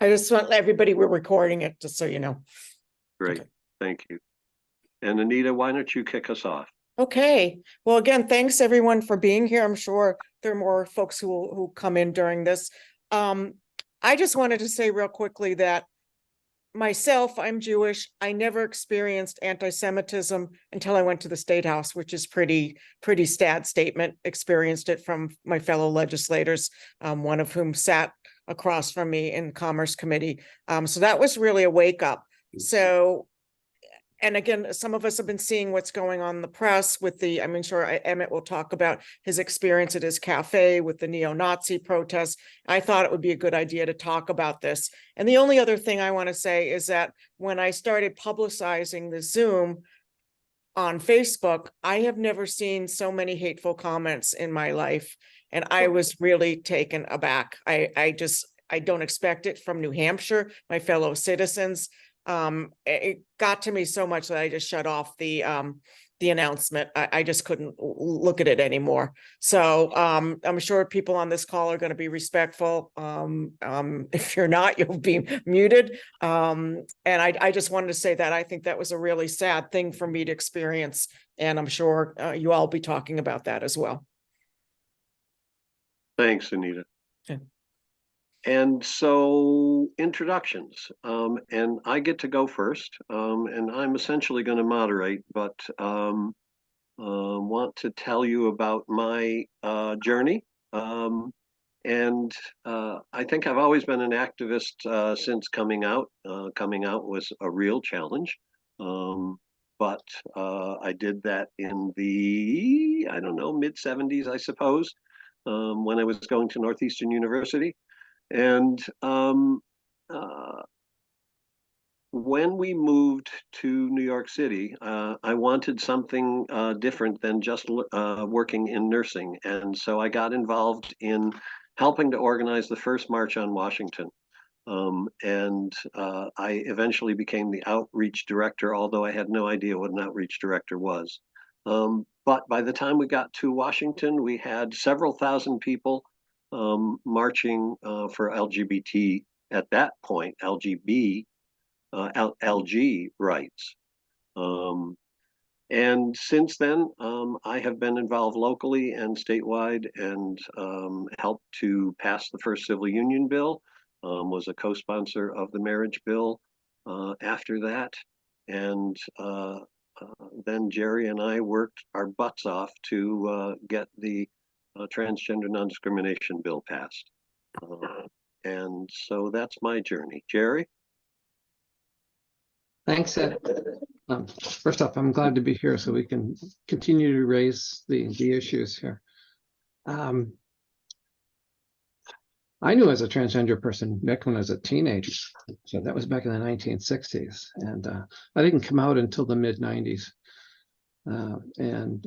I just want everybody, we're recording it, just so you know. Great, thank you. And Anita, why don't you kick us off? Okay, well, again, thanks everyone for being here. I'm sure there are more folks who come in during this. I just wanted to say real quickly that myself, I'm Jewish. I never experienced anti-Semitism until I went to the State House, which is pretty sad statement. Experienced it from my fellow legislators, one of whom sat across from me in Commerce Committee. So that was really a wake up. So, and again, some of us have been seeing what's going on in the press with the, I'm sure Emmett will talk about his experience at his cafe with the neo-Nazi protests. I thought it would be a good idea to talk about this. And the only other thing I want to say is that when I started publicizing the Zoom on Facebook, I have never seen so many hateful comments in my life. And I was really taken aback. I don't expect it from New Hampshire, my fellow citizens. It got to me so much that I just shut off the announcement. I just couldn't look at it anymore. So I'm sure people on this call are going to be respectful. If you're not, you'll be muted. And I just wanted to say that I think that was a really sad thing for me to experience. And I'm sure you all will be talking about that as well. Thanks, Anita. Okay. And so introductions, and I get to go first, and I'm essentially going to moderate, but want to tell you about my journey. And I think I've always been an activist since coming out. Coming out was a real challenge, but I did that in the, I don't know, mid-70s, I suppose, when I was going to Northeastern University. And when we moved to New York City, I wanted something different than just working in nursing. And so I got involved in helping to organize the first March on Washington. And I eventually became the outreach director, although I had no idea what an outreach director was. But by the time we got to Washington, we had several thousand people marching for LGBT, at that point, LG rights. And since then, I have been involved locally and statewide and helped to pass the first civil union bill, was a co-sponsor of the marriage bill after that. And then Geri and I worked our butts off to get the transgender non-discrimination bill passed. And so that's my journey. Geri? Thanks, Ed. First off, I'm glad to be here so we can continue to raise the issues here. I knew as a transgender person back when I was a teenager, so that was back in the 1960s, and I didn't come out until the mid-90s, and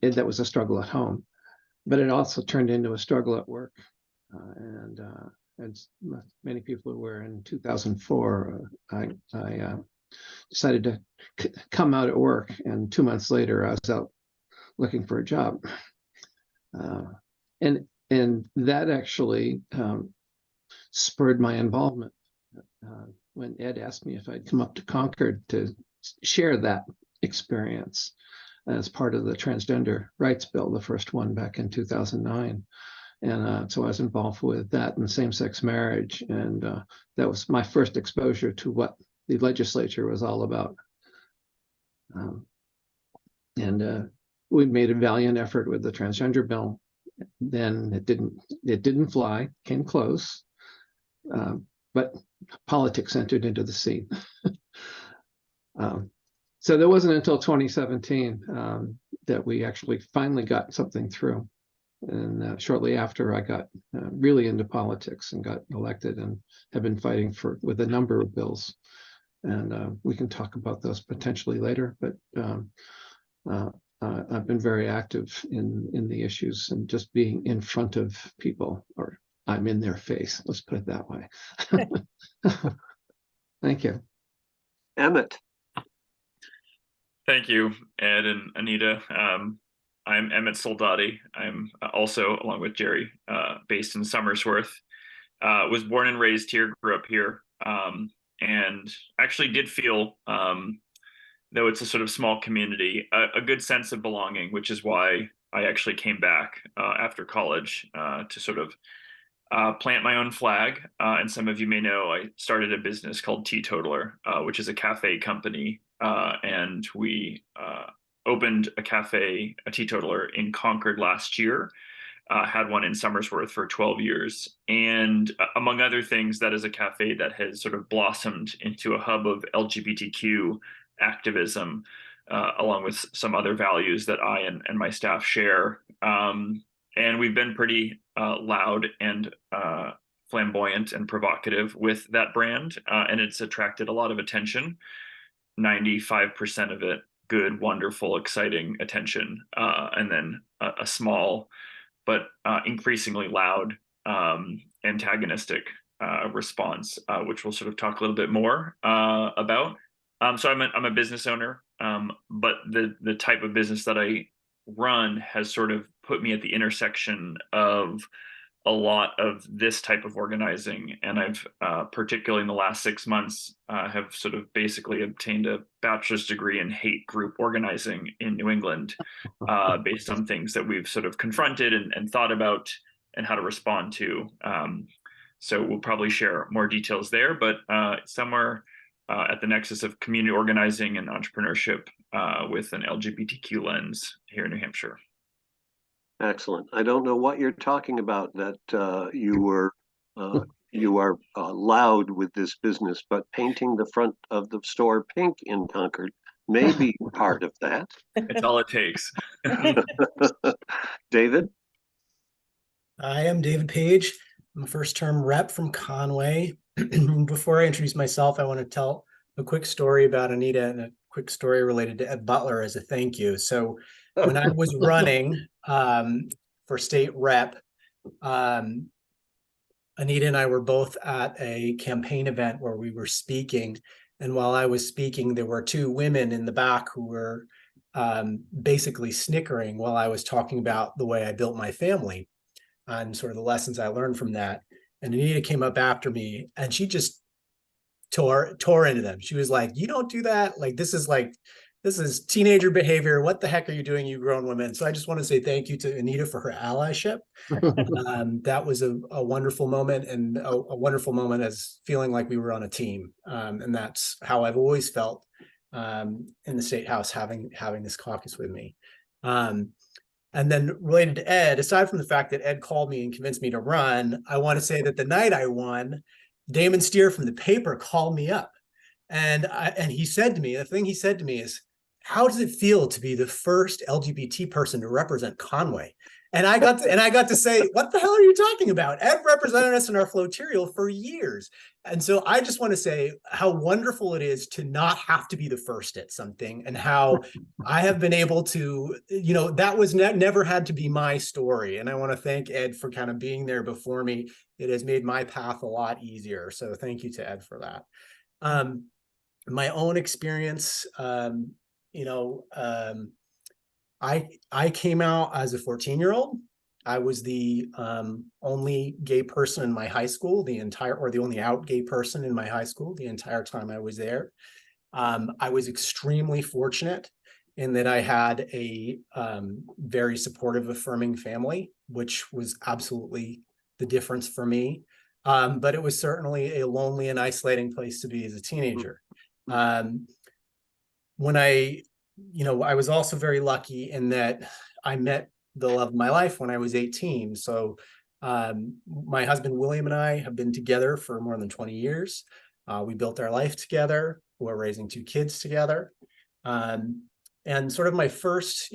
that was a struggle at home, but it also turned into a struggle at work, and as many people are aware, in 2004, I decided to come out at work, and 2 months later, I was out looking for a job, and that actually spurred my involvement. When Ed asked me if I'd come up to Concord to share that experience as part of the transgender rights bill, the first one back in 2009. And so I was involved with that and same-sex marriage. And that was my first exposure to what the legislature was all about. And we made a valiant effort with the transgender bill. Then it didn't fly, came close, but politics entered into the scene. So that wasn't until 2017 that we actually finally got something through. And shortly after, I got really into politics and got elected, and have been fighting with a number of bills. And we can talk about those potentially later, but I've been very active in the issues and just being in front of people, or I'm in their face. Let's put it that way. Thank you. Emmett. Thank you, Ed and Anita. I'm Emmett Soldati. I'm also, along with Geri, based in Somersworth. Was born and raised here, grew up here, and actually did feel, though it's a sort of small community, a good sense of belonging, which is why I actually came back after college to sort of plant my own flag. And some of you may know I started a business called Teetotaler, which is a cafe company. And we opened a cafe, a Teetotaler, in Concord last year. Had one in Somersworth for 12 years. And among other things, that is a cafe that has sort of blossomed into a hub of LGBTQ activism, along with some other values that I and my staff share. And we've been pretty loud and flamboyant and provocative with that brand. And it's attracted a lot of attention, 95% of it good, wonderful, exciting attention. And then a small but increasingly loud, antagonistic response, which we'll sort of talk a little bit more about. So I'm a business owner, but the type of business that I run has sort of put me at the intersection of a lot of this type of organizing. And I've, particularly in the last 6 months, have sort of basically obtained a bachelor's degree in hate group organizing in New England, based on things that we've sort of confronted and thought about and how to respond to. So we'll probably share more details there, but somewhere at the nexus of community organizing and entrepreneurship with an LGBTQ lens here in New Hampshire. Excellent. I don't know what you're talking about that you are loud with this business, but painting the front of the store pink in Concord may be part of that. It's all it takes. David? I am David Paige. I'm a first-term rep from Conway. Before I introduce myself, I want to tell a quick story about Anita and a quick story related to Ed Butler as a thank you. So when I was running for state rep, Anita and I were both at a campaign event where we were speaking. And while I was speaking, there were two women in the back who were basically snickering while I was talking about the way I built my family and sort of the lessons I learned from that. And Anita came up after me and she just tore into them. She was like, "You don't do that. This is teenager behavior. What the heck are you doing, you grown women?" So I just want to say thank you to Anita for her allyship. That was a wonderful moment, and a wonderful moment as feeling like we were on a team. And that's how I've always felt in the State House, having this caucus with me. And then related to Ed, aside from the fact that Ed called me and convinced me to run, I want to say that the night I won, Damon Steer from the paper called me up. And he said to me, the thing he said to me is, "How does it feel to be the first LGBT person to represent Conway?" And I got to say, "What the hell are you talking about? Ed represented us in our floterial for years." And so I just want to say how wonderful it is to not have to be the first at something, and how I have been able to, that was never had to be my story. And I want to thank Ed for kind of being there before me. It has made my path a lot easier. So thank you to Ed for that. My own experience, I came out as a 14-year-old. I was the only gay person in my high school, the only out gay person in my high school the entire time I was there. I was extremely fortunate in that I had a very supportive, affirming family, which was absolutely the difference for me. But it was certainly a lonely and isolating place to be as a teenager. When I was also very lucky in that I met the love of my life when I was 18. So my husband, William, and I have been together for more than 20 years. We built our life together. We're raising 2 kids together. And sort of my first,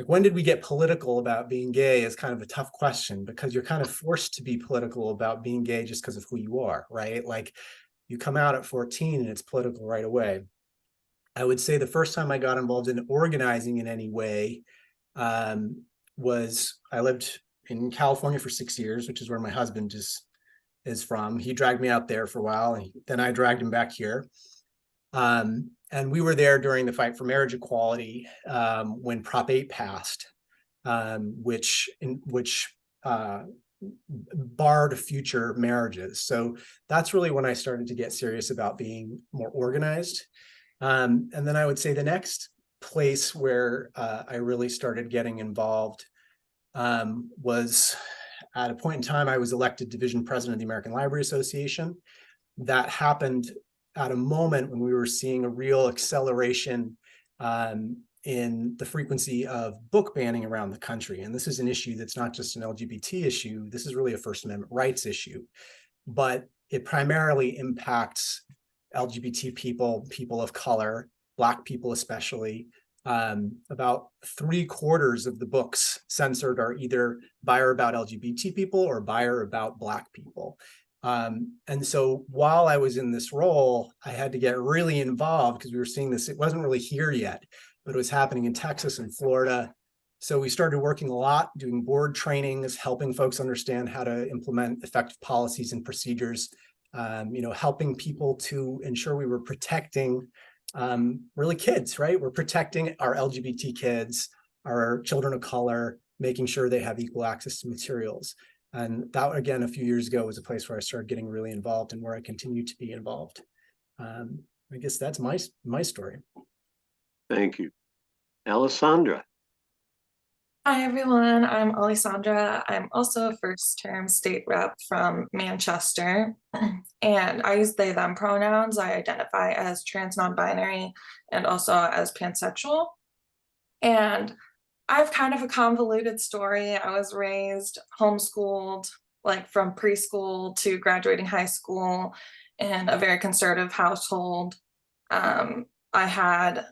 when did we get political about being gay is kind of a tough question, because you're kind of forced to be political about being gay just because of who you are, right? Like, you come out at 14 and it's political right away. I would say the first time I got involved in organizing in any way was I lived in California for 6 years, which is where my husband is from. He dragged me out there for a while, and then I dragged him back here. And we were there during the fight for marriage equality when Prop 8 passed, which barred future marriages. So that's really when I started to get serious about being more organized. And then I would say the next place where I really started getting involved was at a point in time. I was elected division president of the American Library Association. That happened at a moment when we were seeing a real acceleration in the frequency of book banning around the country. And this is an issue that's not just an LGBT issue. This is really a First Amendment rights issue, but it primarily impacts LGBT people, people of color, Black people especially. About 3/4 of the books censored are either by or about LGBT people or by or about Black people. And so while I was in this role, I had to get really involved because we were seeing this. It wasn't really here yet, but it was happening in Texas and Florida. So we started working a lot, doing board trainings, helping folks understand how to implement effective policies and procedures, helping people to ensure we were protecting really kids, right? We're protecting our LGBT kids, our children of color, making sure they have equal access to materials. And that, again, a few years ago was a place where I started getting really involved and where I continue to be involved. I guess that's my story. Thank you. Alissandra. Hi, everyone. I'm Alissandra. I'm also a first-term state rep from Manchester, and I use they, them pronouns. I identify as trans, non-binary, and also as pansexual. And I have kind of a convoluted story. I was raised homeschooled, like from preschool to graduating high school in a very conservative household. I had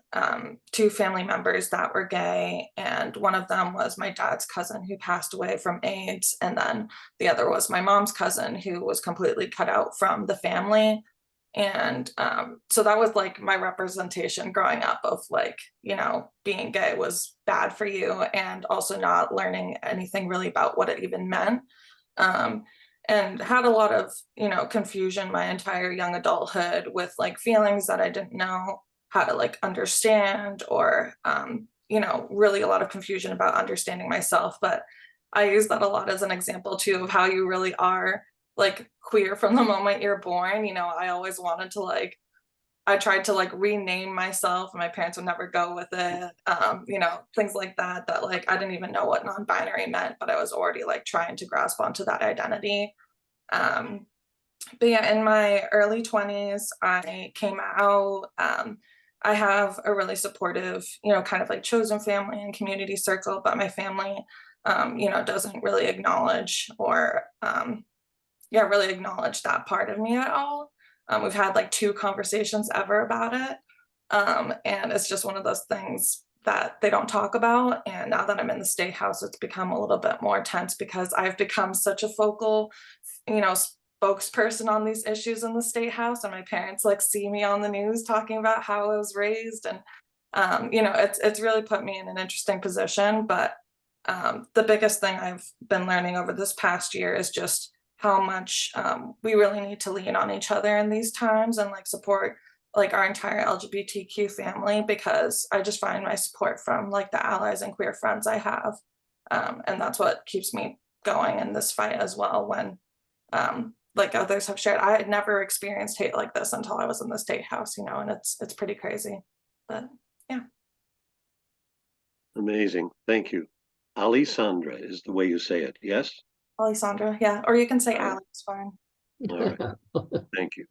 2 family members that were gay, and one of them was my dad's cousin who passed away from AIDS, and then the other was my mom's cousin who was completely cut out from the family. And so that was like my representation growing up of like, being gay was bad for you, and also not learning anything really about what it even meant. And had a lot of, confusion my entire young adulthood with like feelings that I didn't know how to like understand, or, really a lot of confusion about understanding myself. But I use that a lot as an example too of how you really are like queer from the moment you're born. I always wanted to I tried to like rename myself, and my parents would never go with it. Things like that like I didn't even know what non-binary meant, but I was already like trying to grasp onto that identity. But yeah, in my early 20s, I came out. I have a really supportive, kind of like chosen family and community circle, but my family, doesn't really acknowledge or, really acknowledge that part of me at all. We've had like 2 conversations ever about it. And it's just one of those things that they don't talk about. And now that I'm in the State House, it's become a little bit more tense because I've become such a focal, spokesperson on these issues in the State House, and my parents like see me on the news talking about how I was raised, and it's really put me in an interesting position. But the biggest thing I've been learning over this past year is just how much we really need to lean on each other in these times and like support like our entire LGBTQ family, because I just find my support from like the allies and queer friends I have, and that's what keeps me going in this fight as well. When like others have shared, I had never experienced hate like this until I was in the State House, and it's pretty crazy. But yeah. Amazing. Thank you. Alissandra is the way you say it. Yes? Alissandra, yeah. Or you can say Alex, fine. All right. Thank you.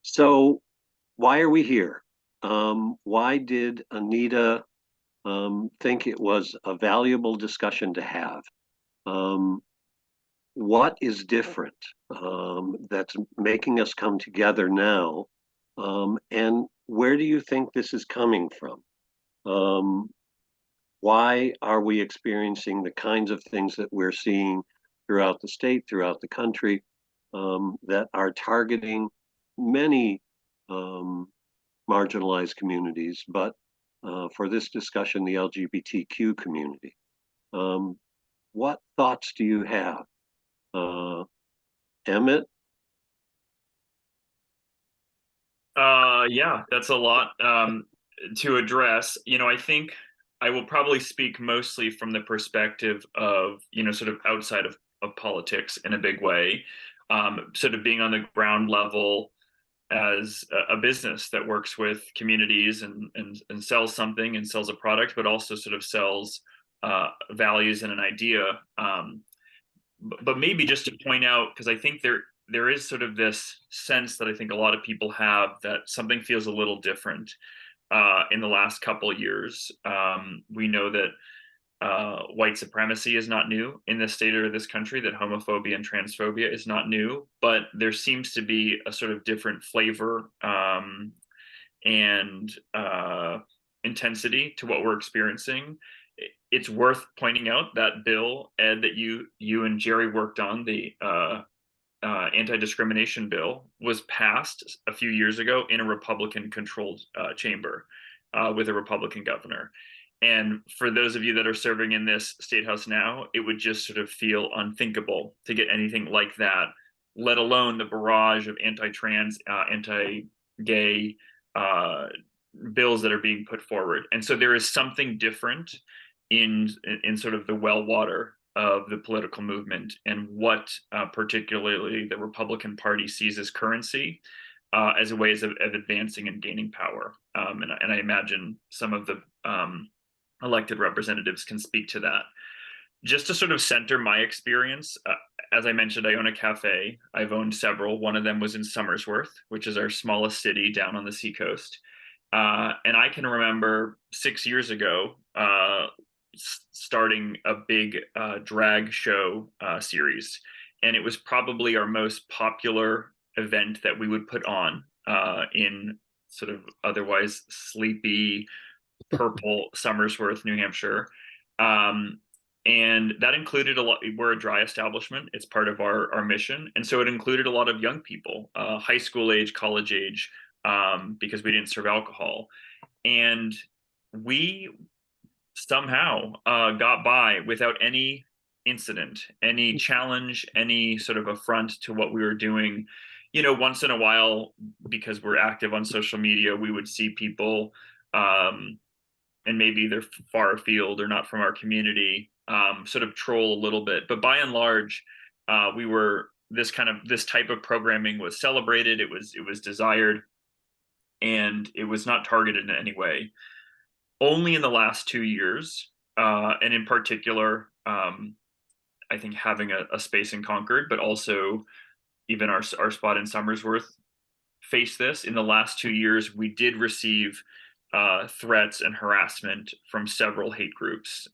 So why are we here? Why did Anita think it was a valuable discussion to have? What is different that's making us come together now? And where do you think this is coming from? Why are we experiencing the kinds of things that we're seeing throughout the state, throughout the country, that are targeting many marginalized communities, but for this discussion, the LGBTQ community? What thoughts do you have? Emmett? Yeah, that's a lot to address. I think I will probably speak mostly from the perspective of, sort of outside of politics in a big way, sort of being on the ground level as a business that works with communities and sells something and sells a product, but also sort of sells values and an idea. But maybe just to point out, because I think there is sort of this sense that I think a lot of people have that something feels a little different in the last couple of years. We know that white supremacy is not new in this state or this country, that homophobia and transphobia is not new, but there seems to be a sort of different flavor and intensity to what we're experiencing. It's worth pointing out that bill, Ed, that you and Geri worked on, the anti-discrimination bill, was passed a few years ago in a Republican-controlled chamber with a Republican governor. And for those of you that are serving in this state house now, it would just sort of feel unthinkable to get anything like that, let alone the barrage of anti-trans, anti-gay bills that are being put forward. And so there is something different in sort of the well water of the political movement and what particularly the Republican Party sees as currency as a ways of advancing and gaining power. And I imagine some of the elected representatives can speak to that. Just to sort of center my experience, as I mentioned, I own a cafe. I've owned several. One of them was in Somersworth, which is our smallest city down on the seacoast. And I can remember 6 years ago starting a big drag show series. And it was probably our most popular event that we would put on in sort of otherwise sleepy, purple Somersworth, New Hampshire. And that included a lot. We're a dry establishment. It's part of our mission. And so it included a lot of young people, high school age, college age, because we didn't serve alcohol. And we somehow got by without any incident, any challenge, any sort of affront to what we were doing. Once in a while, because we're active on social media, we would see people, and maybe they're far afield or not from our community, sort of troll a little bit. But by and large, we were this type of programming was celebrated. It was desired, and it was not targeted in any way. Only in the last 2 years, and in particular, I think having a space in Concord, but also even our spot in Somersworth faced this. In the last 2 years, we did receive threats and harassment from several hate groups.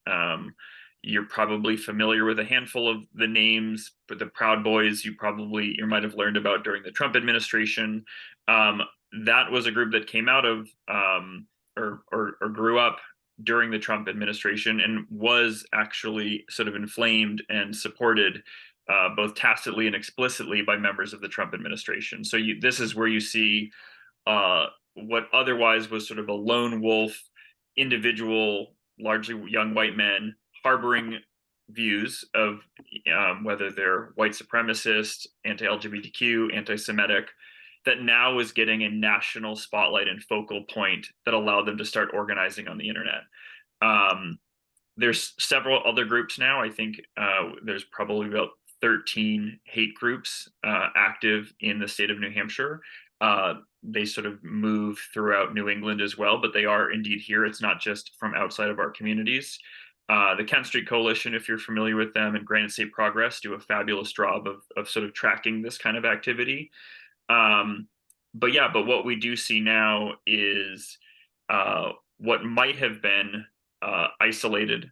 You're probably familiar with a handful of the names, but the Proud Boys you might have learned about during the Trump administration. That was a group that came out of or grew up during the Trump administration and was actually sort of inflamed and supported both tacitly and explicitly by members of the Trump administration. So this is where you see what otherwise was sort of a lone wolf individual, largely young white men, harboring views of whether they're white supremacist, anti-LGBTQ, anti-Semitic, that now is getting a national spotlight and focal point that allowed them to start organizing on the internet. There's several other groups now. I think there's probably about 13 hate groups active in the state of New Hampshire. They sort of move throughout New England as well, but they are indeed here. It's not just from outside of our communities. The Kent Street Coalition, if you're familiar with them, and Granite State Progress do a fabulous job of sort of tracking this kind of activity. But what we do see now is what might have been isolated,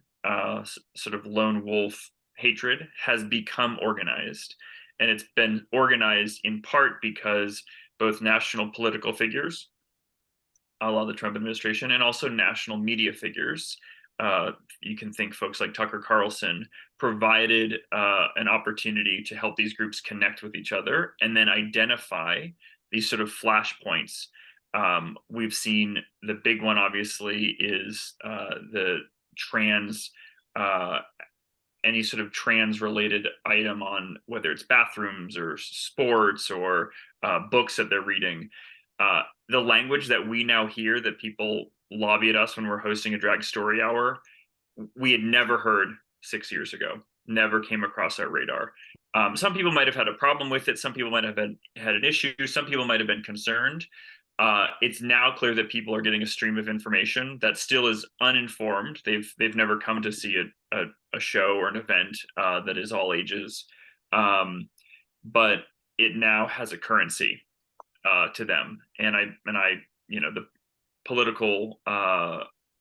sort of lone wolf hatred has become organized. And it's been organized in part because both national political figures, a la the Trump administration, and also national media figures, you can think folks like Tucker Carlson, provided an opportunity to help these groups connect with each other and then identify these sort of flashpoints. We've seen the big one, obviously, is the trans, any sort of trans related item on whether it's bathrooms or sports or books that they're reading. The language that we now hear that people lobby at us when we're hosting a drag story hour, we had never heard 6 years ago, never came across our radar. Some people might have had a problem with it. Some people might have had an issue. Some people might have been concerned. It's now clear that people are getting a stream of information that still is uninformed. They've never come to see a show or an event that is all ages, but it now has a currency to them. And I, the political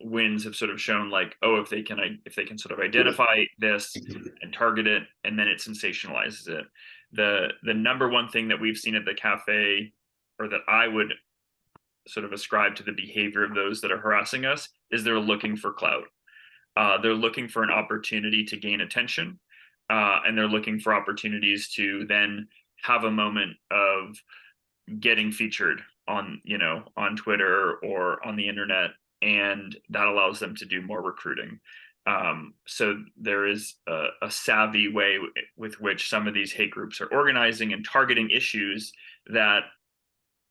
winds have sort of shown like, oh, if they can sort of identify this and target it, and then it sensationalizes it. The number one thing that we've seen at the cafe, or that I would sort of ascribe to the behavior of those that are harassing us, is they're looking for clout. They're looking for an opportunity to gain attention, and they're looking for opportunities to then have a moment of getting featured on Twitter or on the internet, and that allows them to do more recruiting. So there is a savvy way with which some of these hate groups are organizing and targeting issues that,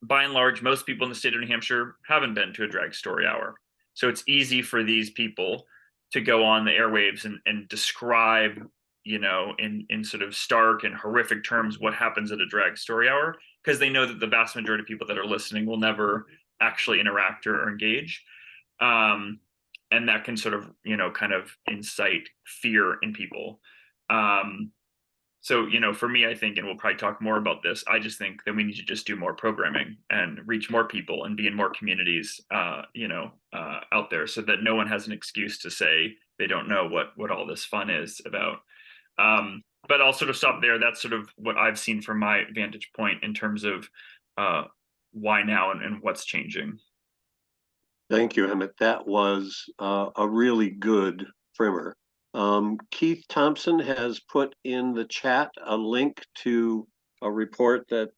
by and large, most people in the state of New Hampshire haven't been to a drag story hour. So it's easy for these people to go on the airwaves and describe, in sort of stark and horrific terms what happens at a drag story hour, because they know that the vast majority of people that are listening will never actually interact or engage. And that can sort of, kind of incite fear in people. So, for me, I think, and we'll probably talk more about this, I just think that we need to just do more programming and reach more people and be in more communities, out there, so that no one has an excuse to say they don't know what all this fun is about. But I'll sort of stop there. That's sort of what I've seen from my vantage point in terms of why now and what's changing. Thank you, Emmett. That was a really good primer. Keith Thompson has put in the chat a link to a report that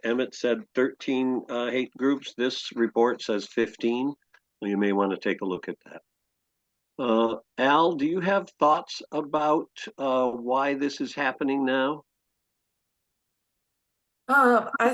Emmett said 13 hate groups. This report says 15. You may want to take a look at that. Al, do you have thoughts about why this is happening now? I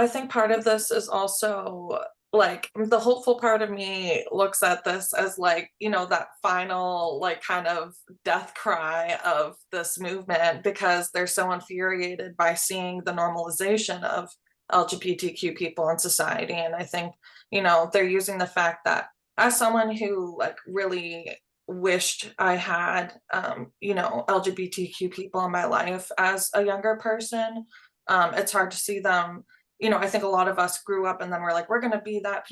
think part of this is also like the hopeful part of me looks at this as like, that final like kind of death cry of this movement, because they're so infuriated by seeing the normalization of LGBTQ people in society. And I think, they're using the fact that, as someone who like really wished I had, LGBTQ people in my life as a younger person, it's hard to see them. I think a lot of us grew up and then we're like, we're going to be that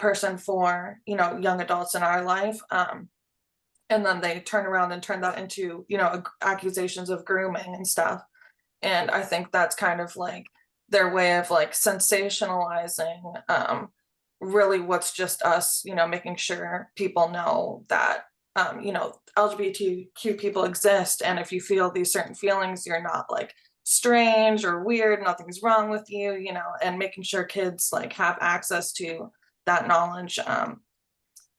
person for, young adults in our life. And then they turn around and turn that into, accusations of grooming and stuff. And I think that's kind of like their way of like sensationalizing, really what's just us, making sure people know that, LGBTQ people exist. And if you feel these certain feelings, you're not like strange or weird, nothing's wrong with you, and making sure kids like have access to that knowledge.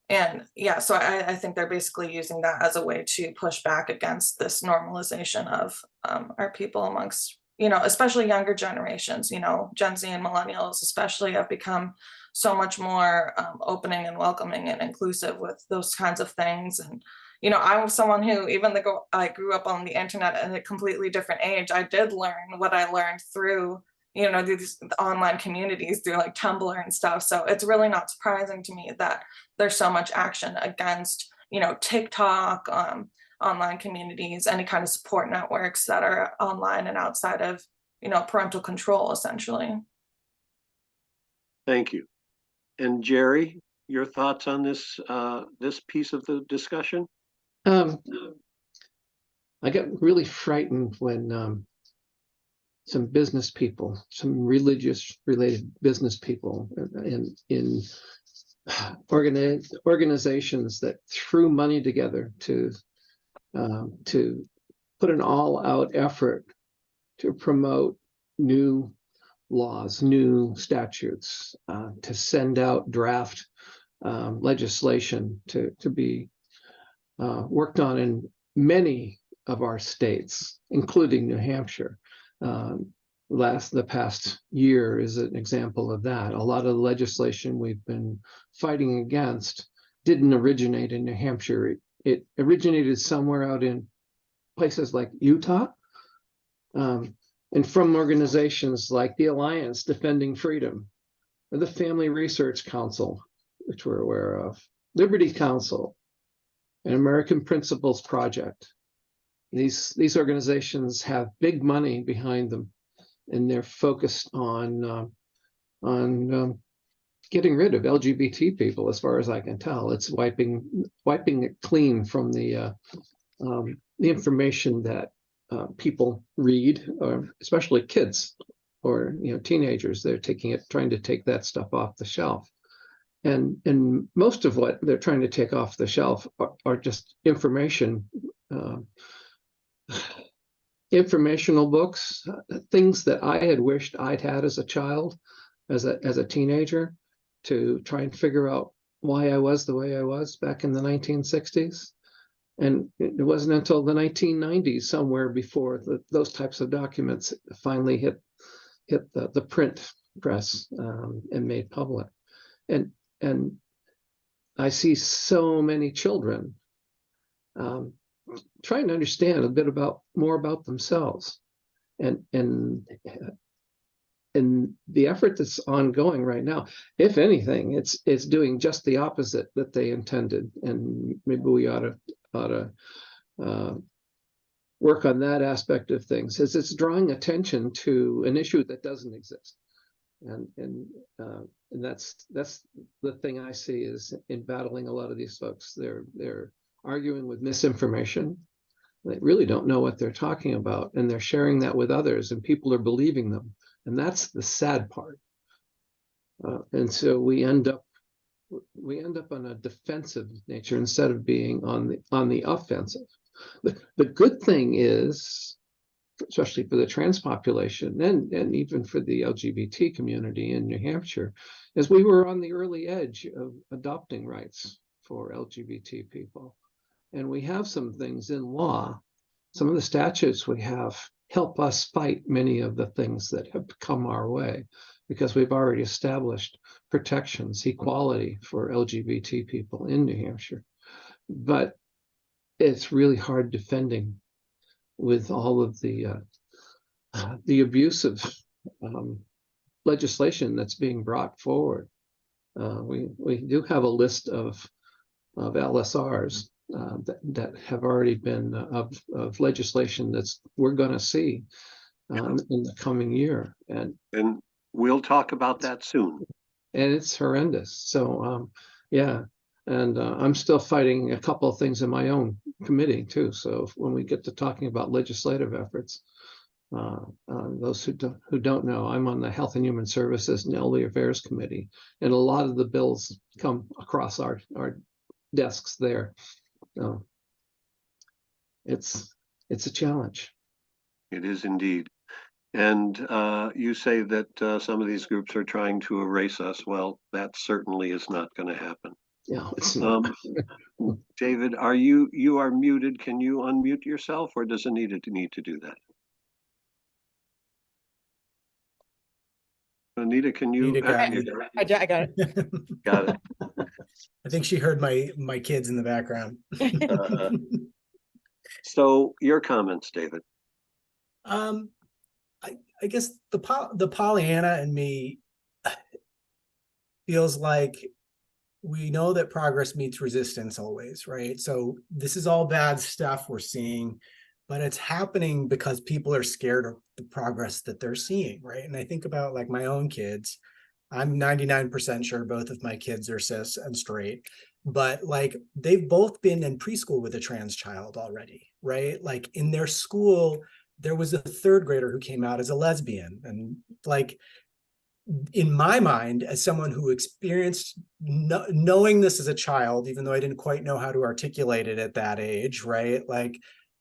And yeah, so I think they're basically using that as a way to push back against this normalization of our people amongst, especially younger generations. Gen Z and millennials especially have become so much more opening and welcoming and inclusive with those kinds of things. And I was someone who, even though I grew up on the internet at a completely different age, I did learn what I learned through these online communities, through like Tumblr and stuff. So it's really not surprising to me that there's so much action against TikTok, online communities, any kind of support networks that are online and outside of parental control, essentially. Thank you. And Geri, your thoughts on this this piece of the discussion? I got really frightened when some business people, some religious related business people in organizations that threw money together to put an all-out effort to promote new laws, new statutes, to send out draft legislation to be worked on in many of our states, including New Hampshire. the past year is an example of that. A lot of the legislation we've been fighting against didn't originate in New Hampshire. It originated somewhere out in places like Utah, and from organizations like the Alliance Defending Freedom, or the Family Research Council, which we're aware of, Liberty Council, and American Principles Project. These organizations have big money behind them, and they're focused on getting rid of LGBT people, as far as I can tell. It's wiping it clean from the information that people read, or especially kids or teenagers. They're trying to take that stuff off the shelf. And most of what they're trying to take off the shelf are just informational books, things that I had wished I'd had as a child, as a teenager, to try and figure out why I was the way I was back in the 1960s. And it wasn't until the 1990s, somewhere before those types of documents finally hit the print press and made public. And I see so many children trying to understand a bit more about themselves, and the effort that's ongoing right now, if anything, it's doing just the opposite that they intended. And maybe we ought to work on that aspect of things, as it's drawing attention to an issue that doesn't exist. And that's the thing I see is in battling a lot of these folks. They're arguing with misinformation. They really don't know what they're talking about, and they're sharing that with others, and people are believing them. And that's the sad part. And so we end up on a defensive nature instead of being on the offensive. The good thing is, especially for the trans population and even for the LGBT community in New Hampshire, is we were on the early edge of adopting rights for LGBT people. And we have some things in law, some of the statutes we have help us fight many of the things that have come our way, because we've already established protections, equality for LGBT people in New Hampshire. But it's really hard defending with all of the abusive legislation that's being brought forward. We do have a list of LSRs that have already been of legislation that's we're going to see in the coming year, and we'll talk about that soon. And it's horrendous. So yeah, and I'm still fighting a couple of things in my own committee too. So when we get to talking about legislative efforts, those who don't know, I'm on the Health and Human Services and Elderly Affairs Committee, and a lot of the bills come across our desks there. So it's a challenge. It is indeed. And you say that some of these groups are trying to erase us. Well, that certainly is not going to happen. Yeah, it's not. David, you are muted. Can you unmute yourself, or does Anita need to do that? Anita, can you? Anita I got it. Got it. I think she heard my kids in the background. So your comments, David. I guess the Pollyanna in me feels like we know that progress meets resistance always, right? So this is all bad stuff we're seeing, but it's happening because people are scared of the progress that they're seeing, right? And I think about like my own kids. I'm 99% sure both of my kids are cis and straight, but like they've both been in preschool with a trans child already, right? Like in their school, there was a third grader who came out as a lesbian. And like, in my mind, as someone who experienced knowing this as a child, even though I didn't quite know how to articulate it at that age, right? Like,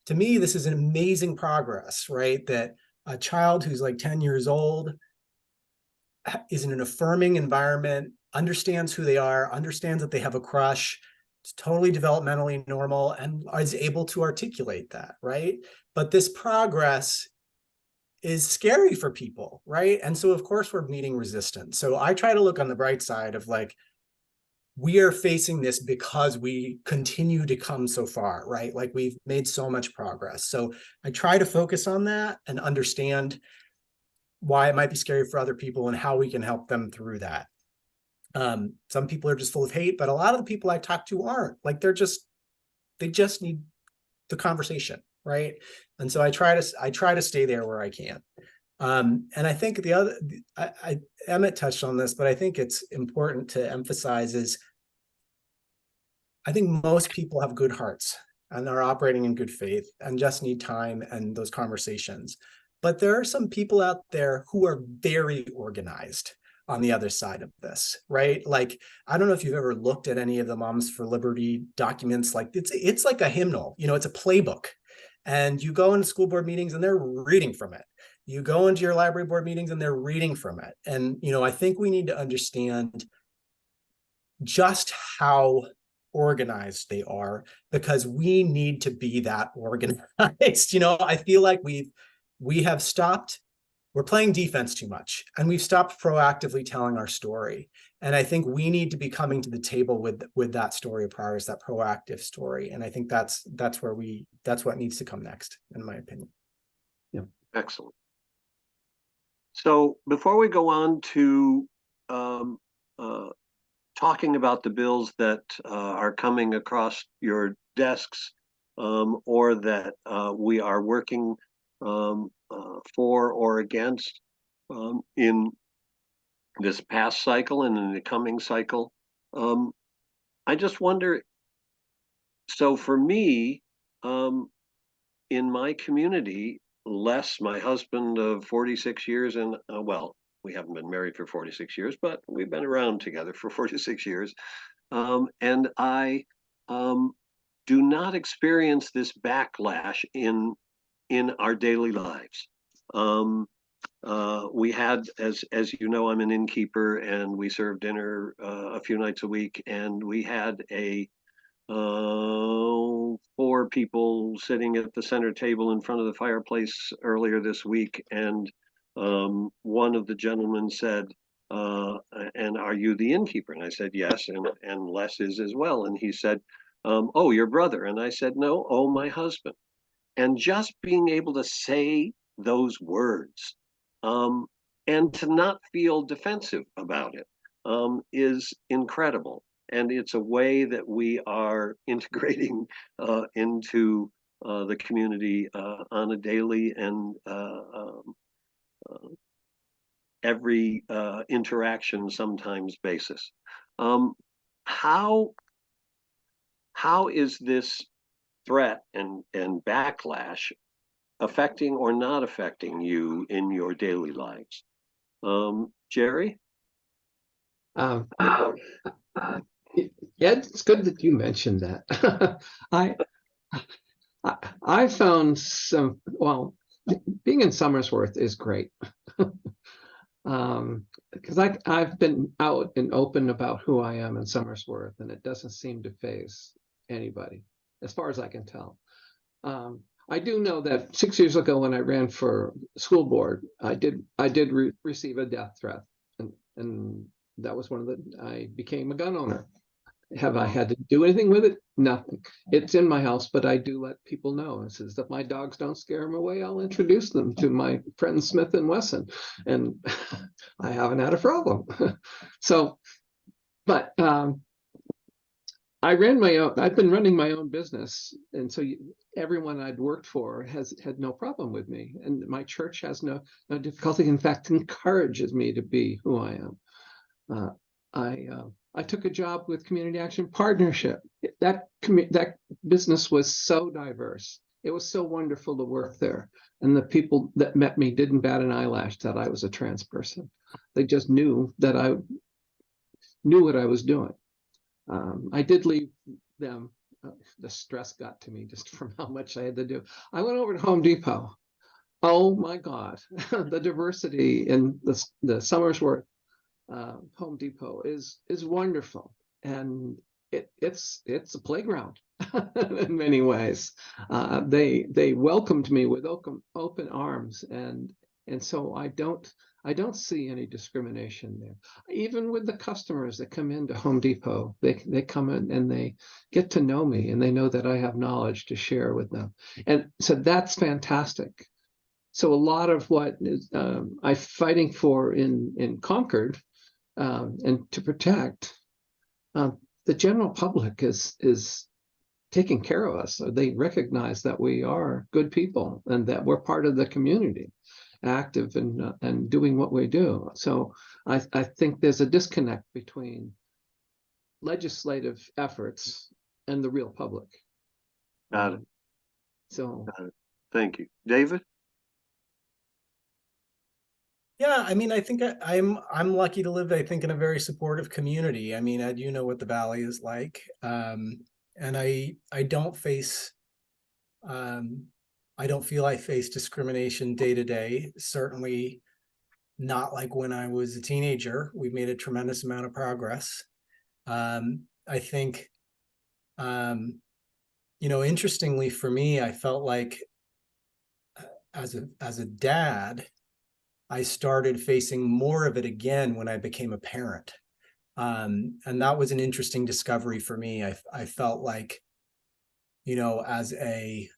to me, this is an amazing progress, right? That a child who's like 10 years old is in an affirming environment, understands who they are, understands that they have a crush, it's totally developmentally normal, and is able to articulate that, right? But this progress is scary for people, right? And so of course we're meeting resistance. So I try to look on the bright side of like, we are facing this because we continue to come so far, right? Like we've made so much progress. So I try to focus on that and understand why it might be scary for other people and how we can help them through that. Some people are just full of hate, but a lot of the people I talk to aren't. Like they just need the conversation, right? And so I try to stay there where I can. And I think the other, Emmett touched on this, but I think it's important to emphasize is I think most people have good hearts and are operating in good faith and just need time and those conversations. But there are some people out there who are very organized on the other side of this, right? Like, I don't know if you've ever looked at any of the Moms for Liberty documents. Like it's like a hymnal, it's a playbook. And you go into school board meetings and they're reading from it. You go into your library board meetings and they're reading from it. And, I think we need to understand just how organized they are, because we need to be that organized. I feel like we have stopped, we're playing defense too much, and we've stopped proactively telling our story. And I think we need to be coming to the table with that story of progress, that proactive story. And I think that's what needs to come next, in my opinion. Yeah. Excellent. So before we go on to talking about the bills that are coming across your desks, or that we are working for or against in this past cycle and in the coming cycle, I just wonder, so for me, in my community, Les, my husband of 46 years, and well, we haven't been married for 46 years, but we've been around together for 46 years. And I do not experience this backlash in our daily lives. We had, as you know, I'm an innkeeper, and we serve dinner a few nights a week, and we had 4 people sitting at the center table in front of the fireplace earlier this week, and one of the gentlemen said, and are you the innkeeper? And I said, yes, and Les is as well. And he said, oh, your brother. And I said, no, oh, my husband. And just being able to say those words, and to not feel defensive about it, is incredible. And it's a way that we are integrating into the community on a daily and every interaction sometimes basis. How is this threat and backlash affecting or not affecting you in your daily lives? Geri? It's good that you mentioned that. I found being in Somersworth is great. Because I've been out and open about who I am in Somersworth, and it doesn't seem to faze anybody, as far as I can tell. I do know that 6 years ago, when I ran for school board, I did receive a death threat, and that was I became a gun owner. Have I had to do anything with it? Nothing. It's in my house, but I do let people know. It says that my dogs don't scare them away. I'll introduce them to my friends Smith and Wesson, and I haven't had a problem. So, but I've been running my own business, and so everyone I'd worked for has had no problem with me, and my church has no difficulty. In fact, encourages me to be who I am. I took a job with Community Action Partnership. That business was so diverse. It was so wonderful to work there. And the people that met me didn't bat an eyelash that I was a trans person. They just knew that I knew what I was doing. I did leave them. The stress got to me just from how much I had to do. I went over to Home Depot. Oh my God, the diversity in the Somersworth Home Depot is wonderful, and it's a playground in many ways. They welcomed me with open arms, and And so I don't see any discrimination there. Even with the customers that come into Home Depot, they come in and they get to know me and they know that I have knowledge to share with them. And so that's fantastic. So a lot of what I'm fighting for in Concord and to protect, the general public is taking care of us. So they recognize that we are good people and that we're part of the community, active and doing what we do. So I think there's a disconnect between legislative efforts and the real public. Got it. So Got it. Thank you. David? Yeah, I mean, I think I'm lucky to live, I think, in a very supportive community. I mean, Ed, you know what the Valley is like. And I don't face I don't feel I face discrimination day to day. Certainly not like when I was a teenager. We've made a tremendous amount of progress. I think you know, interestingly for me, I felt like as a dad, I started facing more of it again when I became a parent. And that was an interesting discovery for me. I felt like, you know, as a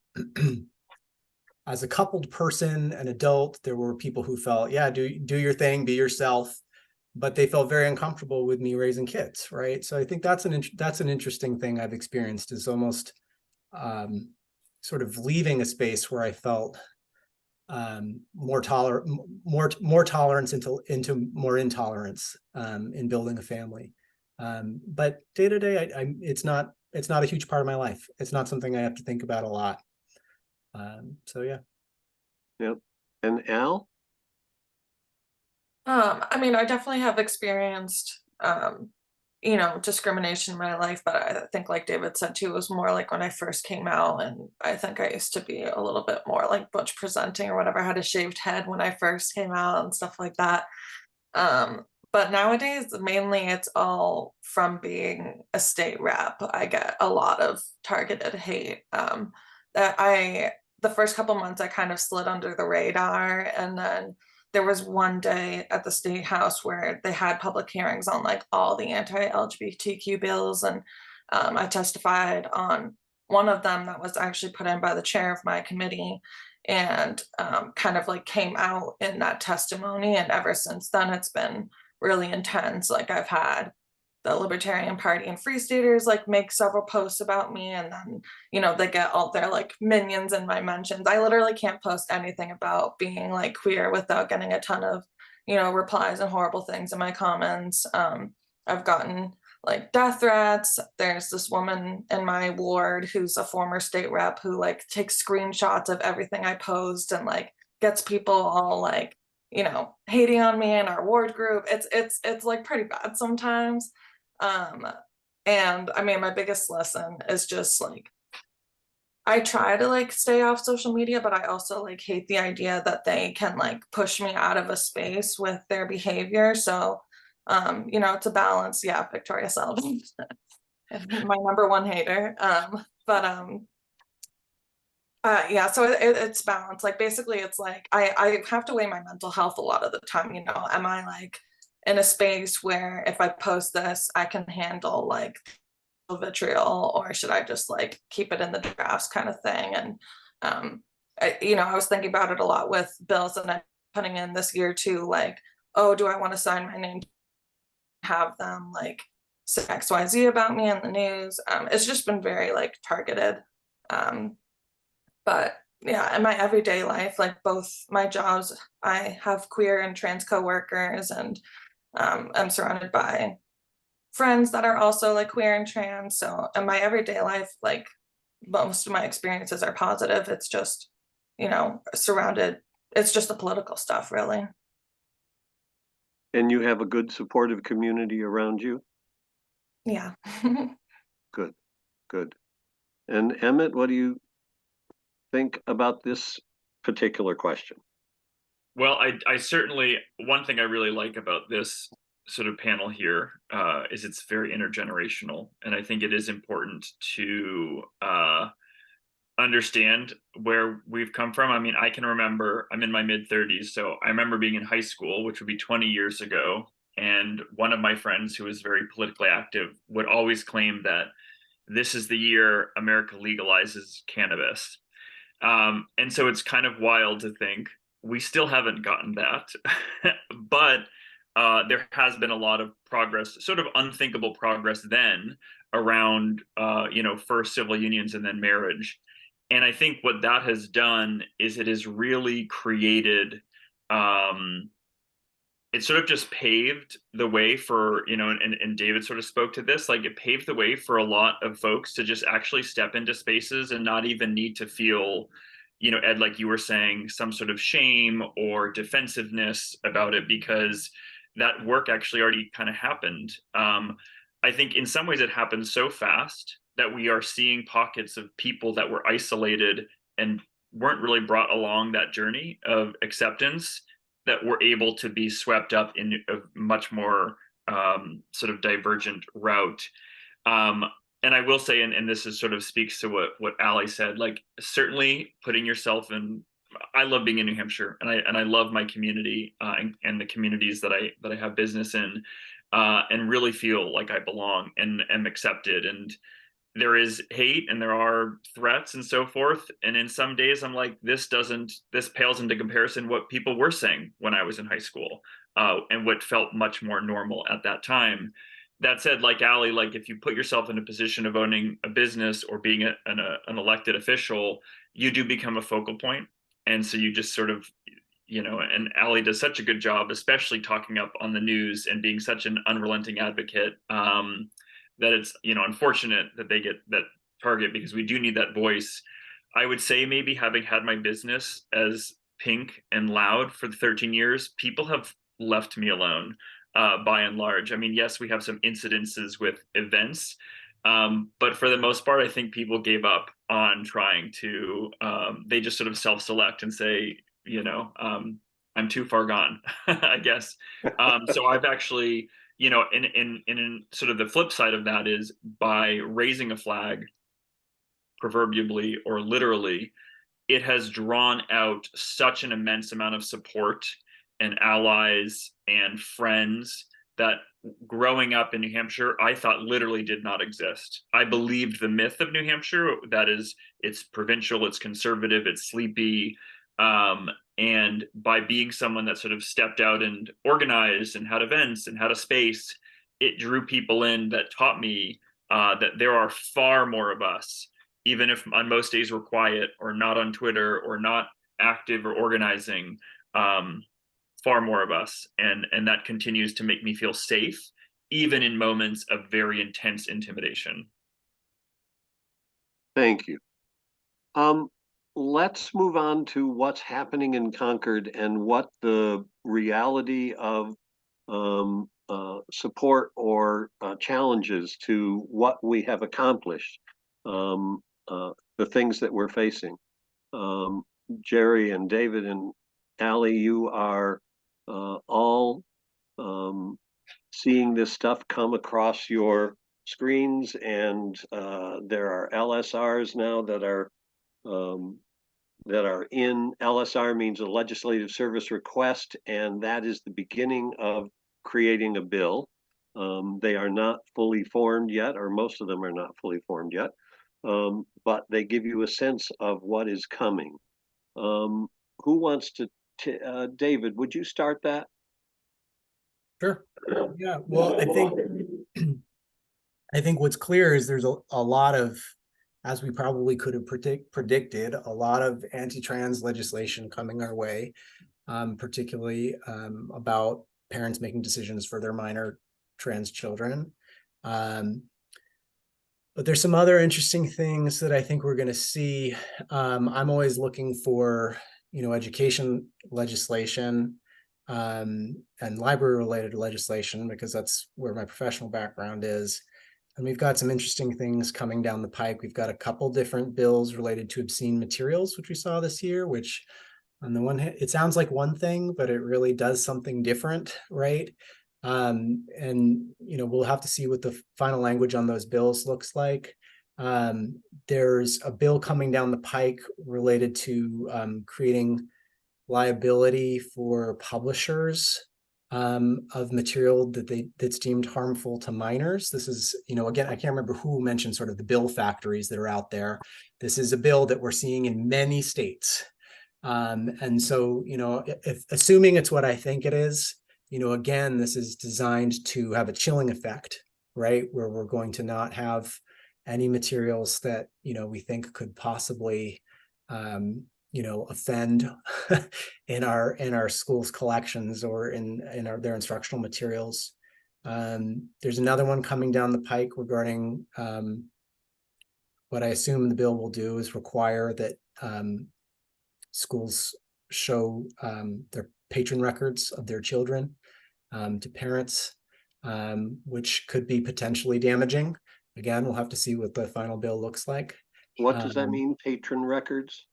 as a coupled person, an adult, there were people who felt, yeah, do your thing, be yourself, but they felt very uncomfortable with me raising kids, right? So I think that's an interesting thing I've experienced, is almost sort of leaving a space where I felt more tolerance into more intolerance in building a family. But day to day, it's not a huge part of my life. It's not something I have to think about a lot. So yeah. Yep. And Al? I mean, I definitely have experienced, you know, discrimination in my life, but I think, like David said too, it was more like when I first came out, and I think I used to be a little bit more like butch presenting or whatever. I had a shaved head when I first came out and stuff like that. But nowadays, mainly it's all from being a state rep. I get a lot of targeted hate. The first couple months I kind of slid under the radar, and then there was one day at the state house where they had public hearings on like all the anti-LGBTQ bills, and I testified on one of them that was actually put in by the chair of my committee, and kind of like came out in that testimony. And ever since then, it's been really intense. Like, I've had the Libertarian Party and Free Staters like make several posts about me, and then, you know, they get all their like minions in my mentions. I literally can't post anything about being like queer without getting a ton of, you know, replies and horrible things in my comments. I've gotten like death threats. There's this woman in my ward who's a former state rep who like takes screenshots of everything I post and like gets people all like, you know, hating on me in our ward group. It's like pretty bad sometimes. And I mean, my biggest lesson is just like, I try to like stay off social media, but I also like hate the idea that they can like push me out of a space with their behavior. So, you know, it's a balance. Yeah, Victoria Sullivan, my number one hater. Yeah, so it's balance. Like, basically, it's like I have to weigh my mental health a lot of the time. You know, am I like in a space where if I post this, I can handle like vitriol, or should I just like keep it in the drafts kind of thing? And you know, I was thinking about it a lot with bills that I'm putting in this year too. Like, oh, do I want to sign my name? Have them like say XYZ about me in the news? It's just been very like targeted. But yeah, in my everyday life, like both my jobs, I have queer and trans coworkers, and I'm surrounded by friends that are also like queer and trans. So in my everyday life, like most of my experiences are positive. It's just, you know, it's just the political stuff, really. And you have a good supportive community around you? Yeah. Good, good. And Emmett, what do you think about this particular question? Well, I certainly, one thing I really like about this sort of panel here is it's very intergenerational. And I think it is important to understand where we've come from. I mean, I can remember, I'm in my mid-30s, so I remember being in high school, which would be 20 years ago, and one of my friends who was very politically active would always claim that this is the year America legalizes cannabis. And so it's kind of wild to think we still haven't gotten that, but there has been a lot of progress, sort of unthinkable progress then around, first civil unions and then marriage. And I think what that has done is it has really created, it sort of just paved the way for, and David sort of spoke to this, like it paved the way for a lot of folks to just actually step into spaces and not even need to feel, Ed, like you were saying, some sort of shame or defensiveness about it, because that work actually already kind of happened. I think in some ways it happened so fast that we are seeing pockets of people that were isolated and weren't really brought along that journey of acceptance that were able to be swept up in a much more sort of divergent route. And I will say, and this is sort of speaks to what Ali said, like certainly putting yourself in, I love being in New Hampshire, and I love my community and the communities that I have business in, and really feel like I belong and am accepted. And there is hate and there are threats and so forth. And in some days I'm like, this pales into comparison what people were saying when I was in high school, and what felt much more normal at that time. That said, like Ali, like if you put yourself in a position of owning a business or being an elected official, you do become a focal point. And so you just sort of, and Ali does such a good job, especially talking up on the news and being such an unrelenting advocate, that it's, unfortunate that they get that target, because we do need that voice. I would say maybe having had my business as pink and loud for the 13 years, people have left me alone, by and large. I mean, yes, we have some incidences with events, but for the most part, I think people gave up on trying to, they just sort of self-select and say, I'm too far gone, I guess. So I've actually, in sort of the flip side of that is by raising a flag, proverbially or literally, it has drawn out such an immense amount of support and allies and friends that growing up in New Hampshire, I thought literally did not exist. I believed the myth of New Hampshire, that is, it's provincial, it's conservative, it's sleepy. And by being someone that sort of stepped out and organized and had events and had a space, it drew people in that taught me that there are far more of us, even if on most days we're quiet or not on Twitter or not active or organizing, far more of us. And that continues to make me feel safe, even in moments of very intense intimidation. Thank you. Let's move on to what's happening in Concord and what the reality of support or challenges to what we have accomplished, the things that we're facing. Geri and David and Ali, you are all seeing this stuff come across your screens, and there are LSRs now that are in. LSR means a legislative service request, and that is the beginning of creating a bill. They are not fully formed yet, or most of them are not fully formed yet, but they give you a sense of what is coming. Who wants to, David, would you start that? Sure. Yeah, well, I think what's clear is there's a lot of, as we probably could have predicted, a lot of anti-trans legislation coming our way, particularly about parents making decisions for their minor trans children. But there's some other interesting things that I think we're going to see. I'm always looking for, education legislation and library-related legislation, because that's where my professional background is. And we've got some interesting things coming down the pike. We've got a couple different bills related to obscene materials, which we saw this year, which on the one hand, it sounds like one thing, but it really does something different, right? And we'll have to see what the final language on those bills looks like. There's a bill coming down the pike related to creating liability for publishers of material that's deemed harmful to minors. This is, again, I can't remember who mentioned sort of the bill factories that are out there. This is a bill that we're seeing in many states. And so, if assuming it's what I think it is, again, this is designed to have a chilling effect, right? Where we're going to not have any materials that, we think could possibly, offend in our schools' collections or in their instructional materials. There's another one coming down the pike regarding what I assume the bill will do is require that schools show their patron records of their children to parents, which could be potentially damaging. Again, we'll have to see what the final bill looks like. What does that mean, patron records?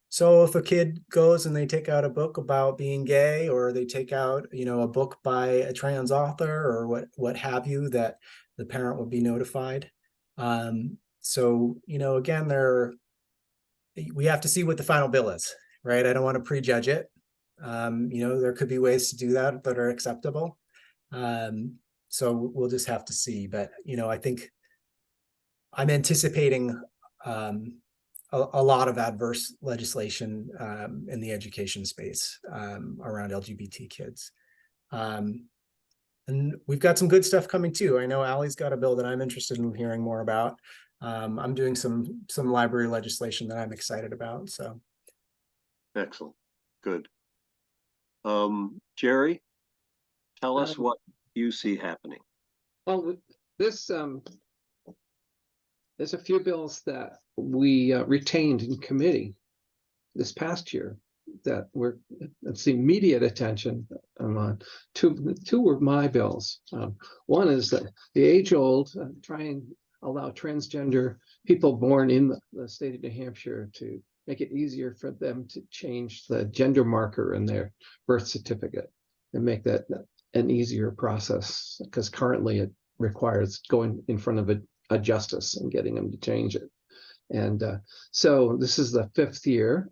So if a kid goes and they take out a book about being gay, or they take out, a book by a trans author, or what have you, that the parent would be notified. So, again, we have to see what the final bill is, right? I don't want to prejudge it. There could be ways to do that are acceptable. So we'll just have to see. But, I think I'm anticipating a lot of adverse legislation in the education space around LGBT kids. And we've got some good stuff coming too. I know Allie's got a bill that I'm interested in hearing more about. I'm doing some library legislation that I'm excited about. So excellent, good. Geri, tell us what you see happening. Well, there's a few bills that we retained in committee this past year that were immediate attention on. Two were my bills. One is that the age-old try and allow transgender people born in the state of New Hampshire to make it easier for them to change the gender marker in their birth certificate and make that an easier process, because currently it requires going in front of a justice and getting them to change it. And so this is the 5th year.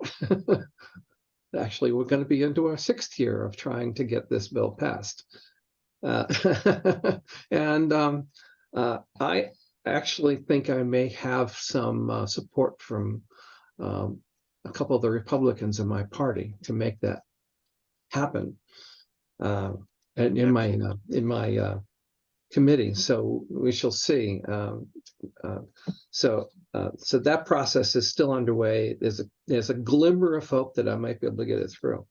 Actually, we're going to be into our 6th year of trying to get this bill passed. And I actually think I may have some support from a couple of the Republicans in my party to make that happen. And in my committee, so we shall see. So that process is still underway. There's a glimmer of hope that I might be able to get it through.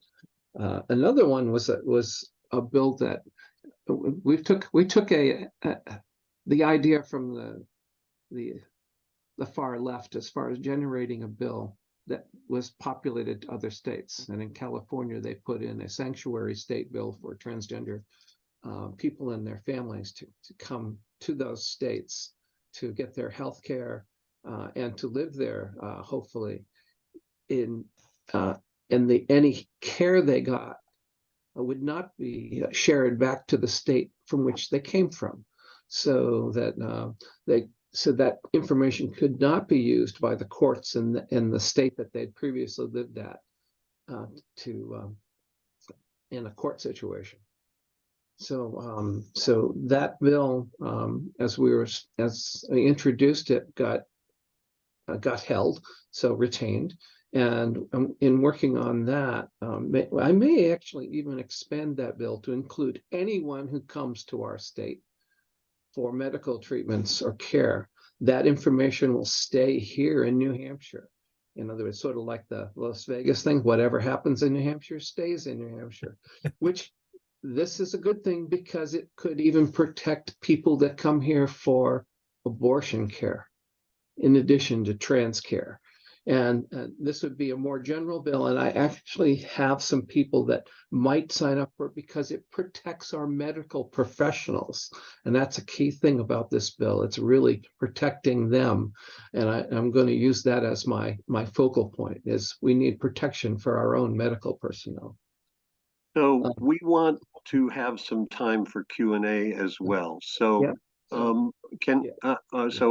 Another one was a bill that we took the idea from the far left as far as generating a bill that was populated to other states. And in California, they put in a sanctuary state bill for transgender people and their families to come to those states to get their health care and to live there, hopefully, in any care they got would not be shared back to the state from which they came from, so that information could not be used by the courts in the state that they'd previously lived at in a court situation. So that bill, as I introduced it, got held, so retained. And in working on that, I may actually even expand that bill to include anyone who comes to our state for medical treatments or care. That information will stay here in New Hampshire. In other words, sort of like the Las Vegas thing, whatever happens in New Hampshire stays in New Hampshire, which this is a good thing because it could even protect people that come here for abortion care in addition to trans care. And this would be a more general bill. And I actually have some people that might sign up for it because it protects our medical professionals. And that's a key thing about this bill. It's really protecting them. And I'm going to use that as my focal point, is we need protection for our own medical personnel. So we want to have some time for Q&A as well. So So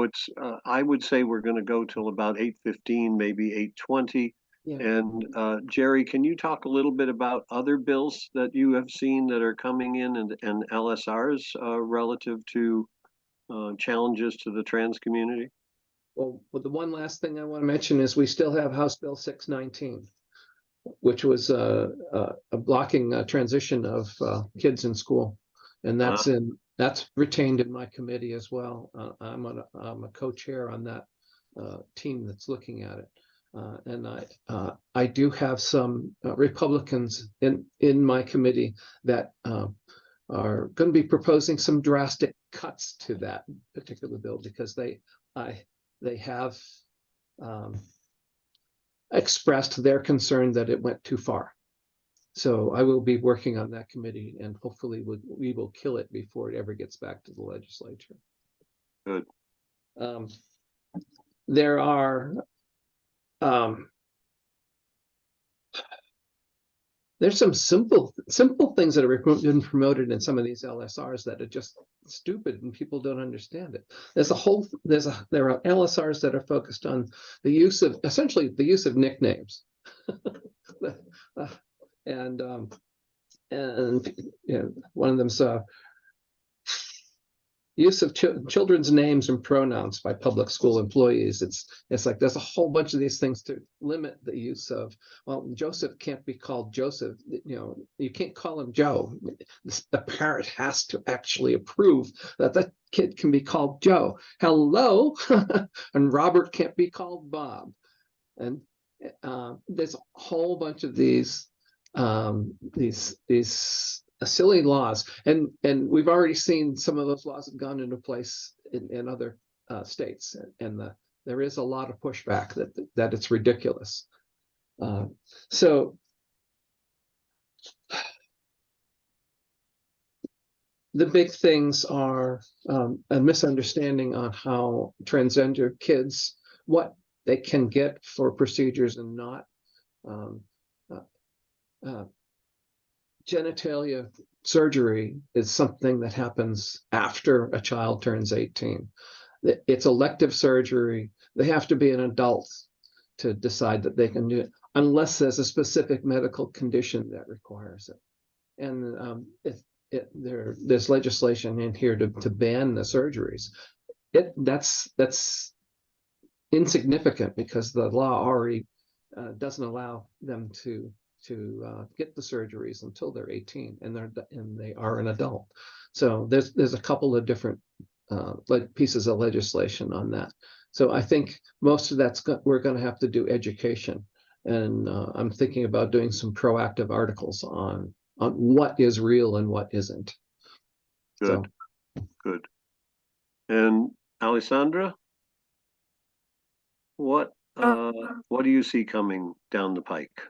it's, I would say we're gonna go till about 8:15, maybe 8:20. Yeah. And Geri, can you talk a little bit about other bills that you have seen that are coming in and LSRs relative to challenges to the trans community? Well, the one last thing I want to mention is we still have House Bill 619, which was a blocking transition of kids in school, and that's retained in my committee as well. I'm a co-chair on that team that's looking at it, and I do have some Republicans in my committee that are going to be proposing some drastic cuts to that particular bill because they have expressed their concern that it went too far. So I will be working on that committee, and hopefully we will kill it before it ever gets back to the legislature. Good. There are there's some simple things that have been promoted in some of these LSRs that are just stupid and people don't understand it. There are LSRs that are focused on the use of nicknames. And you know, one of them's use of children's names and pronouns by public school employees. It's like there's a whole bunch of these things to limit the use of. Well, Joseph can't be called Joseph. You know, you can't call him Joe. The parent has to actually approve that that kid can be called Joe. Hello, and Robert can't be called Bob. And there's a whole bunch of these silly laws, and we've already seen some of those laws have gone into place in other states, and there is a lot of pushback that it's ridiculous. So the big things are a misunderstanding on how transgender kids, what they can get for procedures and not. Genitalia surgery is something that happens after a child turns 18. It's elective surgery. They have to be an adult to decide that they can do it, unless there's a specific medical condition that requires it. And there's legislation in here to ban the surgeries. That's insignificant because the law already doesn't allow them to get the surgeries until they're 18 and they are an adult. So there's a couple of different pieces of legislation on that. So I think most of we're going to have to do education, and I'm thinking about doing some proactive articles on what is real and what isn't. Good, good. And Alissandra, what do you see coming down the pike?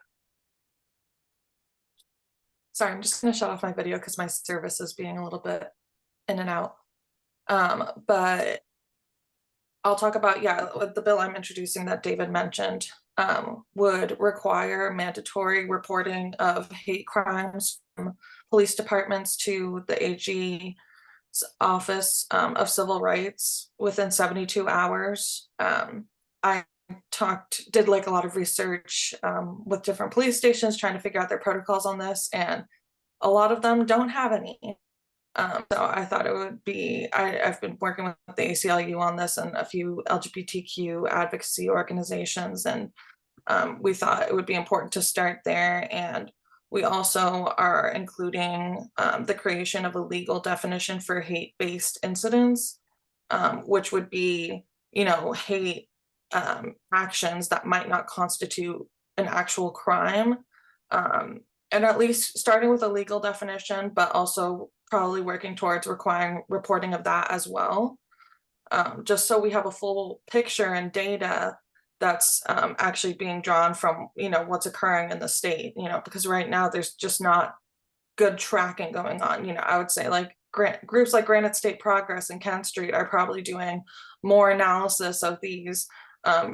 Sorry, I'm just going to shut off my video because my service is being a little bit in and out. But I'll talk about, the bill I'm introducing that David mentioned would require mandatory reporting of hate crimes from police departments to the AG's Office of Civil Rights within 72 hours. I did like a lot of research with different police stations trying to figure out their protocols on this, and a lot of them don't have any. So I thought it would be, I've been working with the ACLU on this and a few LGBTQ advocacy organizations, and we thought it would be important to start there. And we also are including the creation of a legal definition for hate-based incidents, which would be, hate actions that might not constitute an actual crime, and at least starting with a legal definition, but also probably working towards requiring reporting of that as well, just so we have a full picture and data that's actually being drawn from what's occurring in the state, because right now there's just not good tracking going on. I would say like groups like Granite State Progress and Kent Street are probably doing more analysis of these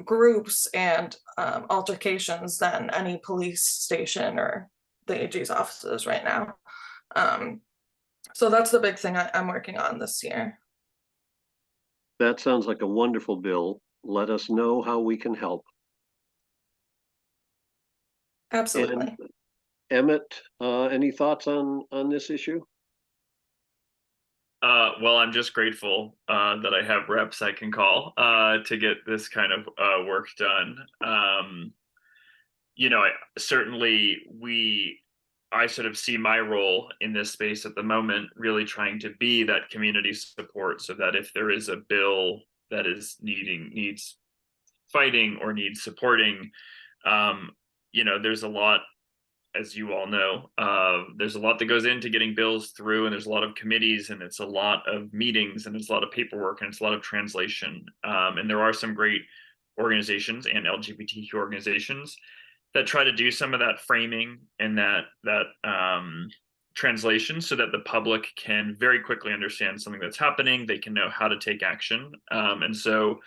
groups and altercations than any police station or the AG's offices right now. So that's the big thing I'm working on this year. That sounds like a wonderful bill. Let us know how we can help. Absolutely. And Emmett, any thoughts on this issue? Well, I'm just grateful that I have reps I can call to get this kind of work done. You know, I sort of see my role in this space at the moment really trying to be that community support, so that if there is a bill that needs fighting or needs supporting, you know, there's a lot, as you all know, there's a lot that goes into getting bills through, and there's a lot of committees, and it's a lot of meetings, and it's a lot of paperwork, and it's a lot of translation. And there are some great organizations and LGBTQ organizations that try to do some of that framing and that translation, so that the public can very quickly understand something that's happening. They can know how to take action. And so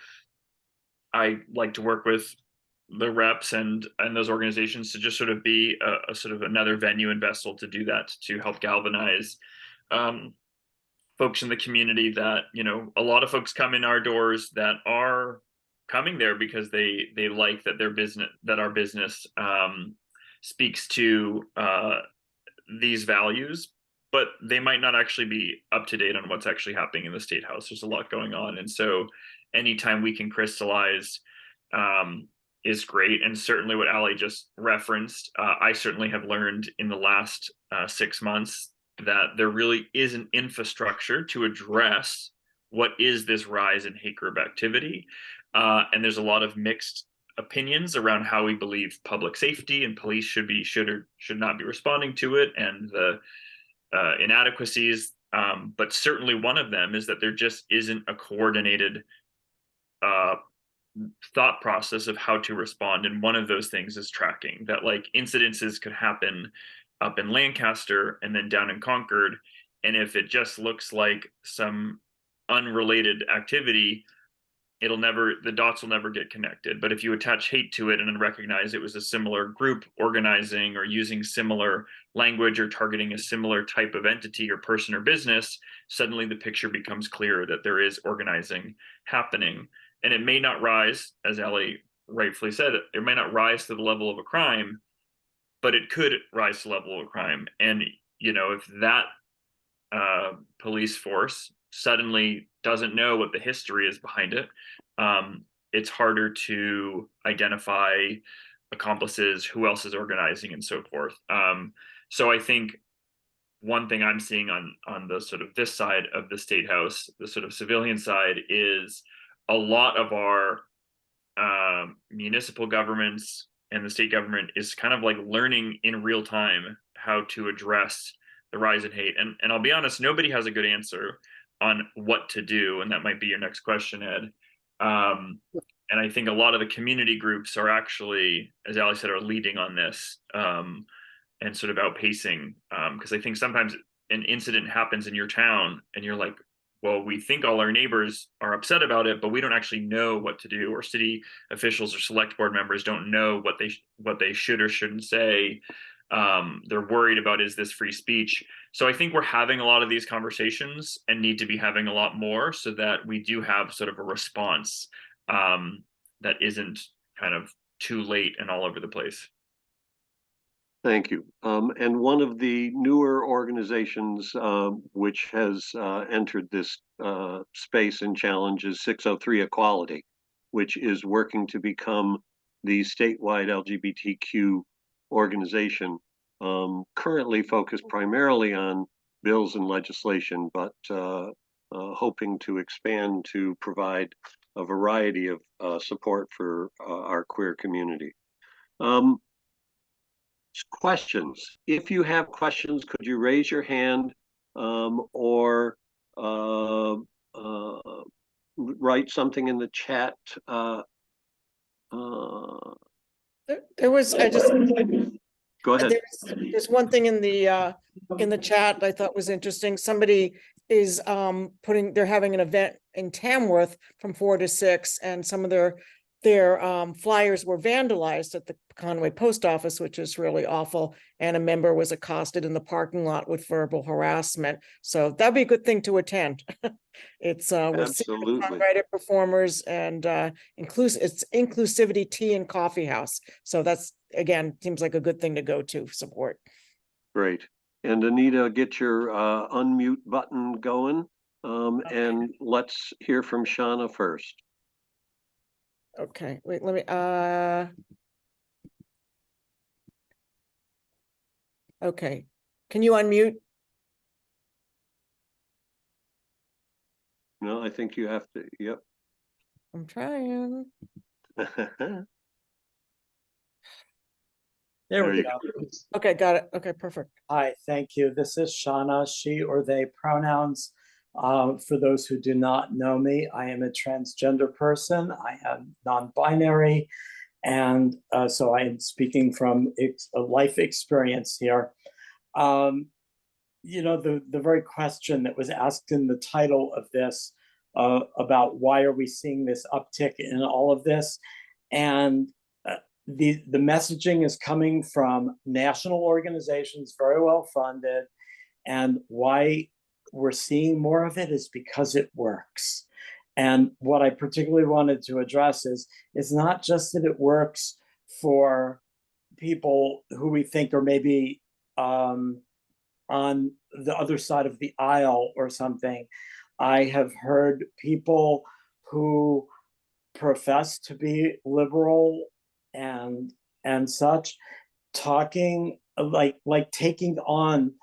I like to work with the reps and those organizations to just sort of be a sort of another venue and vessel to do that, to help galvanize folks in the community. That, you know, a lot of folks come in our doors that are coming there because they like that our business speaks to these values, but they might not actually be up to date on what's actually happening in the State House. There's a lot going on, and so anytime we can crystallize is great. And certainly what Ali just referenced, I certainly have learned in the last 6 months that there really is an infrastructure to address what is this rise in hate group activity. And there's a lot of mixed opinions around how we believe public safety and police should or should not be responding to it, and the inadequacies. But certainly one of them is that there just isn't a coordinated thought process of how to respond. And one of those things is tracking that, like, incidences could happen up in Lancaster and then down in Concord, and if it just looks like some unrelated activity, the dots will never get connected. But if you attach hate to it and then recognize it was a similar group organizing or using similar language or targeting a similar type of entity or person or business, suddenly the picture becomes clear that there is organizing happening. And it may not rise, as Ali rightfully said, it may not rise to the level of a crime, but it could rise to the level of a crime. And, you know, if that police force suddenly doesn't know what the history is behind it, it's harder to identify accomplices, who else is organizing, and so forth. So I think one thing I'm seeing on the sort of this side of the State House, the sort of civilian side, is a lot of our municipal governments and the state government is kind of like learning in real time how to address the rise in hate. And I'll be honest, nobody has a good answer on what to do. And that might be your next question, Ed. And I think a lot of the community groups are actually, as Ali said, are leading on this and sort of outpacing. Because I think sometimes an incident happens in your town and you're like, well, we think all our neighbors are upset about it, but we don't actually know what to do, or city officials or select board members don't know what they should or shouldn't say. They're worried about, is this free speech? So I think we're having a lot of these conversations and need to be having a lot more, so that we do have sort of a response that isn't kind of too late and all over the place. Thank you. And one of the newer organizations which has entered this space and challenge is 603 Equality, which is working to become the statewide LGBTQ organization, currently focused primarily on bills and legislation, but hoping to expand to provide a variety of support for our queer community. Questions. If you have questions, could you raise your hand or write something in the chat? There was, Go ahead. There's one thing in the chat I thought was interesting. Somebody is they're having an event in Tamworth from 4 to 6, and some of their their flyers were vandalized at the Conway post office, which is really awful. And a member was accosted in the parking lot with verbal harassment. So that'd be a good thing to attend. It's we're Absolutely. songwriter performers and it's inclusivity tea and coffee house. So that's, again, seems like a good thing to go to support. Great. And Anita, get your unmute button going. And let's hear from Shauna first. Okay, wait, let me, okay. Can you unmute? No, I think you have to, yep. I'm trying. There There we you go. Okay, got it. Okay, perfect. Hi, thank you. This is Shauna, she or they pronouns. For those who do not know me, I am a transgender person. I am non-binary. And so I am speaking from a life experience here. You know, the very question that was asked in the title of this about why are we seeing this uptick in all of this? And the messaging is coming from national organizations, very well funded, and why we're seeing more of it is because it works. And what I particularly wanted to address is it's not just that it works for people who we think are maybe on the other side of the aisle or something. I have heard people who profess to be liberal and such talking like taking on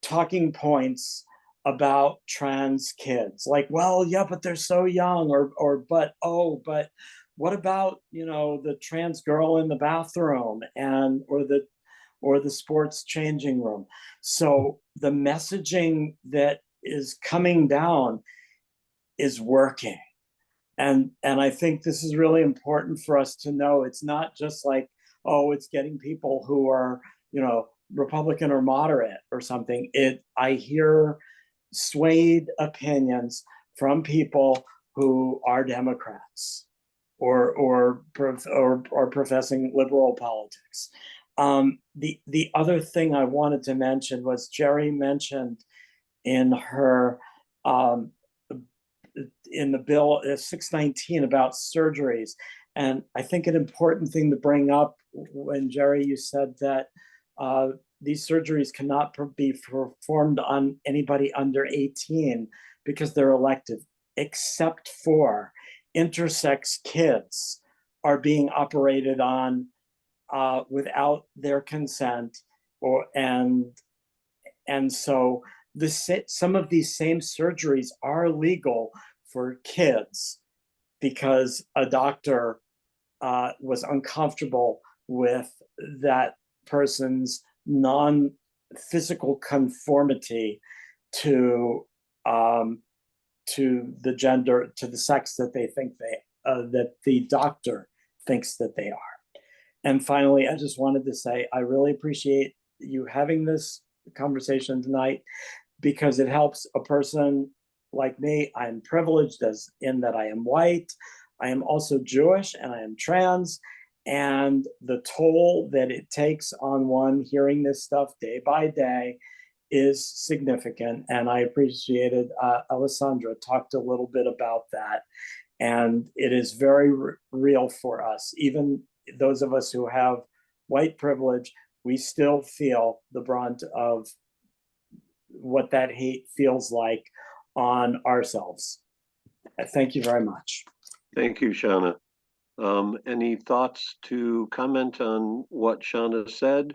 talking points about trans kids, like, well, yeah, but they're so young, or but what about, you know, the trans girl in the bathroom and or the sports changing room. So the messaging that is coming down is working. And I think this is really important for us to know. It's not just like, oh, it's getting people who are, you know, Republican or moderate or something. I hear swayed opinions from people who are Democrats or professing liberal politics. The other thing I wanted to mention was Geri mentioned in her in the bill 619 about surgeries. And I think an important thing to bring up when Geri, you said that these surgeries cannot be performed on anybody under 18 because they're elective, except for intersex kids are being operated on without their consent, and so some of these same surgeries are legal for kids because a doctor was uncomfortable with that person's non-physical conformity to the gender, to the sex that they think that the doctor thinks that they are. And finally, I just wanted to say, I really appreciate you having this conversation tonight because it helps a person like me. I'm privileged as in that I am white. I am also Jewish and I am trans. And the toll that it takes on one hearing this stuff day by day is significant. And I appreciated Alissandra talked a little bit about that. And it is very real for us. Even those of us who have white privilege, we still feel the brunt of what that hate feels like on ourselves. Thank you very much. Thank you, Shauna. Any thoughts to comment on what Shauna said?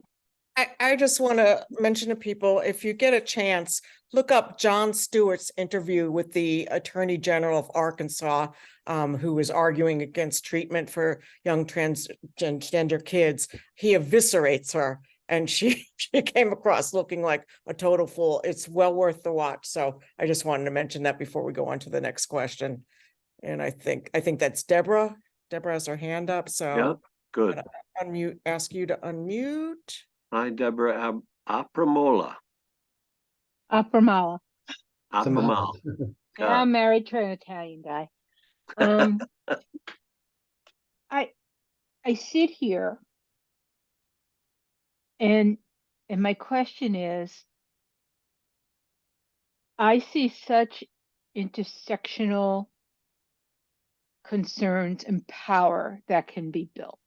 I just want to mention to people, if you get a chance, look up Jon Stewart's interview with the Attorney General of Arkansas, who was arguing against treatment for young transgender kids. He eviscerates her, and she came across looking like a total fool. It's well worth the watch. So I just wanted to mention that before we go on to the next question. And I think that's Deborah. Deborah has her hand up. So Yeah, good. Unmute. Ask you to unmute. Hi, Deborah Apramola. Apramala. Apramola. Yeah, I'm married to an Italian guy. I sit here and my question is, I see such intersectional concerns and power that can be built.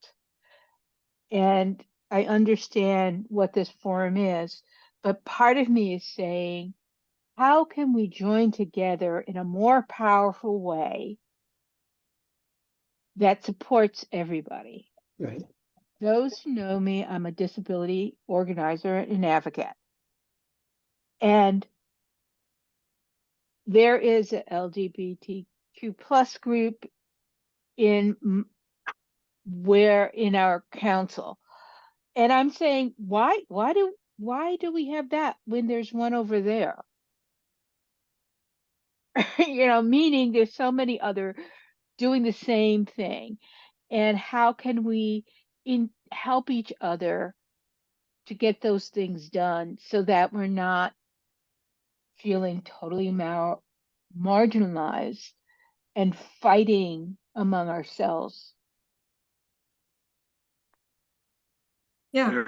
And I understand what this forum is, but part of me is saying, how can we join together in a more powerful way that supports everybody? Right. Those who know me, I'm a disability organizer and advocate. And there is a LGBTQ plus group in our council. And I'm saying, why do we have that when there's one over there? Meaning there's so many other doing the same thing. And how can we help each other to get those things done so that we're not feeling totally marginalized and fighting among ourselves? Yeah,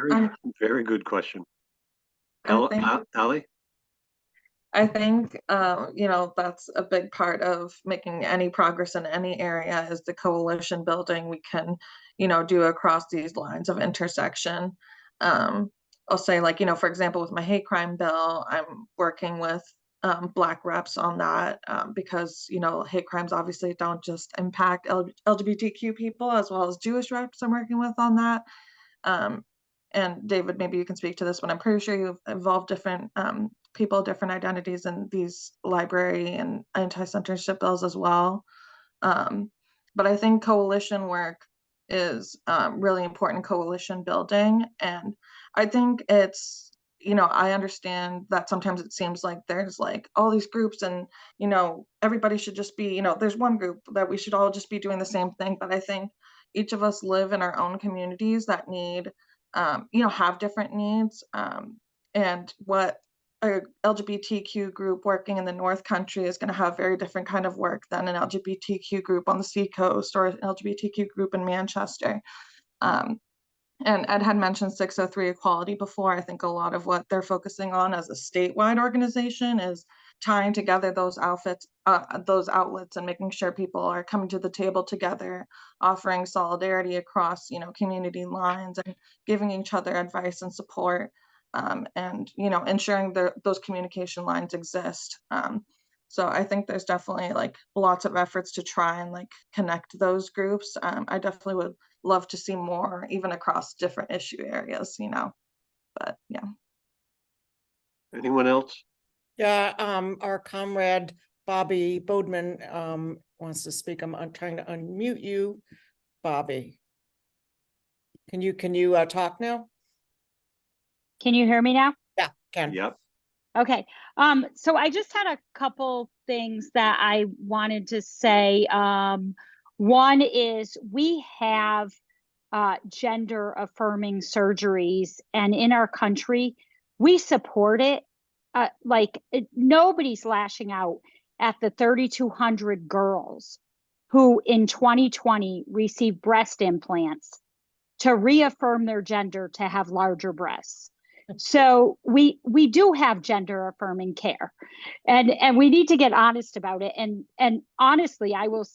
Very good question. I think Allie? I think that's a big part of making any progress in any area is the coalition building we can, do across these lines of intersection. I'll say, for example, with my hate crime bill, I'm working with Black reps on that because hate crimes obviously don't just impact LGBTQ people, as well as Jewish reps I'm working with on that. And David, maybe you can speak to this one. I'm pretty sure you've involved different people, different identities in these library and anti-censorship bills as well. But I think coalition work is really important, coalition building. And I think it's, I understand that sometimes it seems like there's all these groups and, everybody should just be, there's one group that we should all just be doing the same thing. But I think each of us live in our own communities that need, have different needs. And what a LGBTQ group working in the North Country is going to have very different kind of work than an LGBTQ group on the Seacoast or an LGBTQ group in Manchester. And Ed had mentioned 603 equality before. I think a lot of what they're focusing on as a statewide organization is tying together those outlets and making sure people are coming to the table together, offering solidarity across, community lines and giving each other advice and support, and, ensuring those communication lines exist. So I think there's definitely lots of efforts to try and connect those groups. I definitely would love to see more, even across different issue areas, but yeah. Anyone else? Yeah, our comrade Bobby Bodman wants to speak. I'm trying to unmute you, Bobby. Can you talk now? Can you hear me now? Yeah, can. Yep. Okay. So I just had a couple things that I wanted to say. One is we have gender affirming surgeries, and in our country, we support it. Nobody's lashing out at the 3,200 girls who in 2020 received breast implants to reaffirm their gender to have larger breasts. So we do have gender affirming care, and we need to get honest about it. And honestly, I will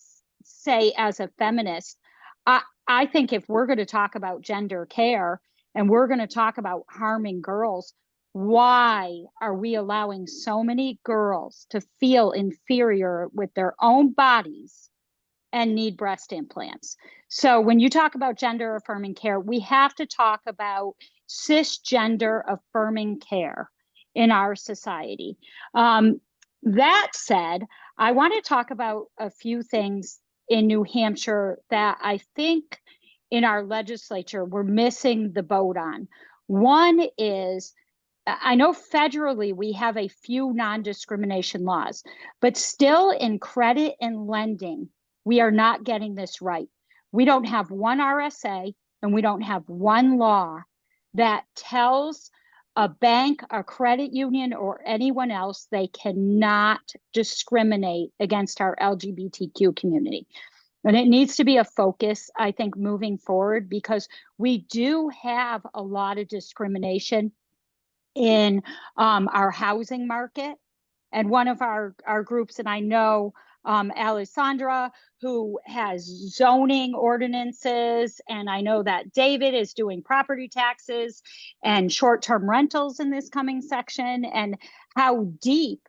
say, as a feminist, I think if we're going to talk about gender care and we're going to talk about harming girls, why are we allowing so many girls to feel inferior with their own bodies and need breast implants? So when you talk about gender affirming care, we have to talk about cisgender affirming care in our society. That said, I want to talk about a few things in New Hampshire that I think in our legislature we're missing the boat on. One is, I know federally we have a few non-discrimination laws, but still in credit and lending, we are not getting this right. We don't have one RSA and we don't have one law that tells a bank, a credit union, or anyone else they cannot discriminate against our LGBTQ community. And it needs to be a focus, I think, moving forward, because we do have a lot of discrimination in our housing market. And one of our groups, and I know Alissandra, who has zoning ordinances, and I know that David is doing property taxes and short-term rentals in this coming section, and how deep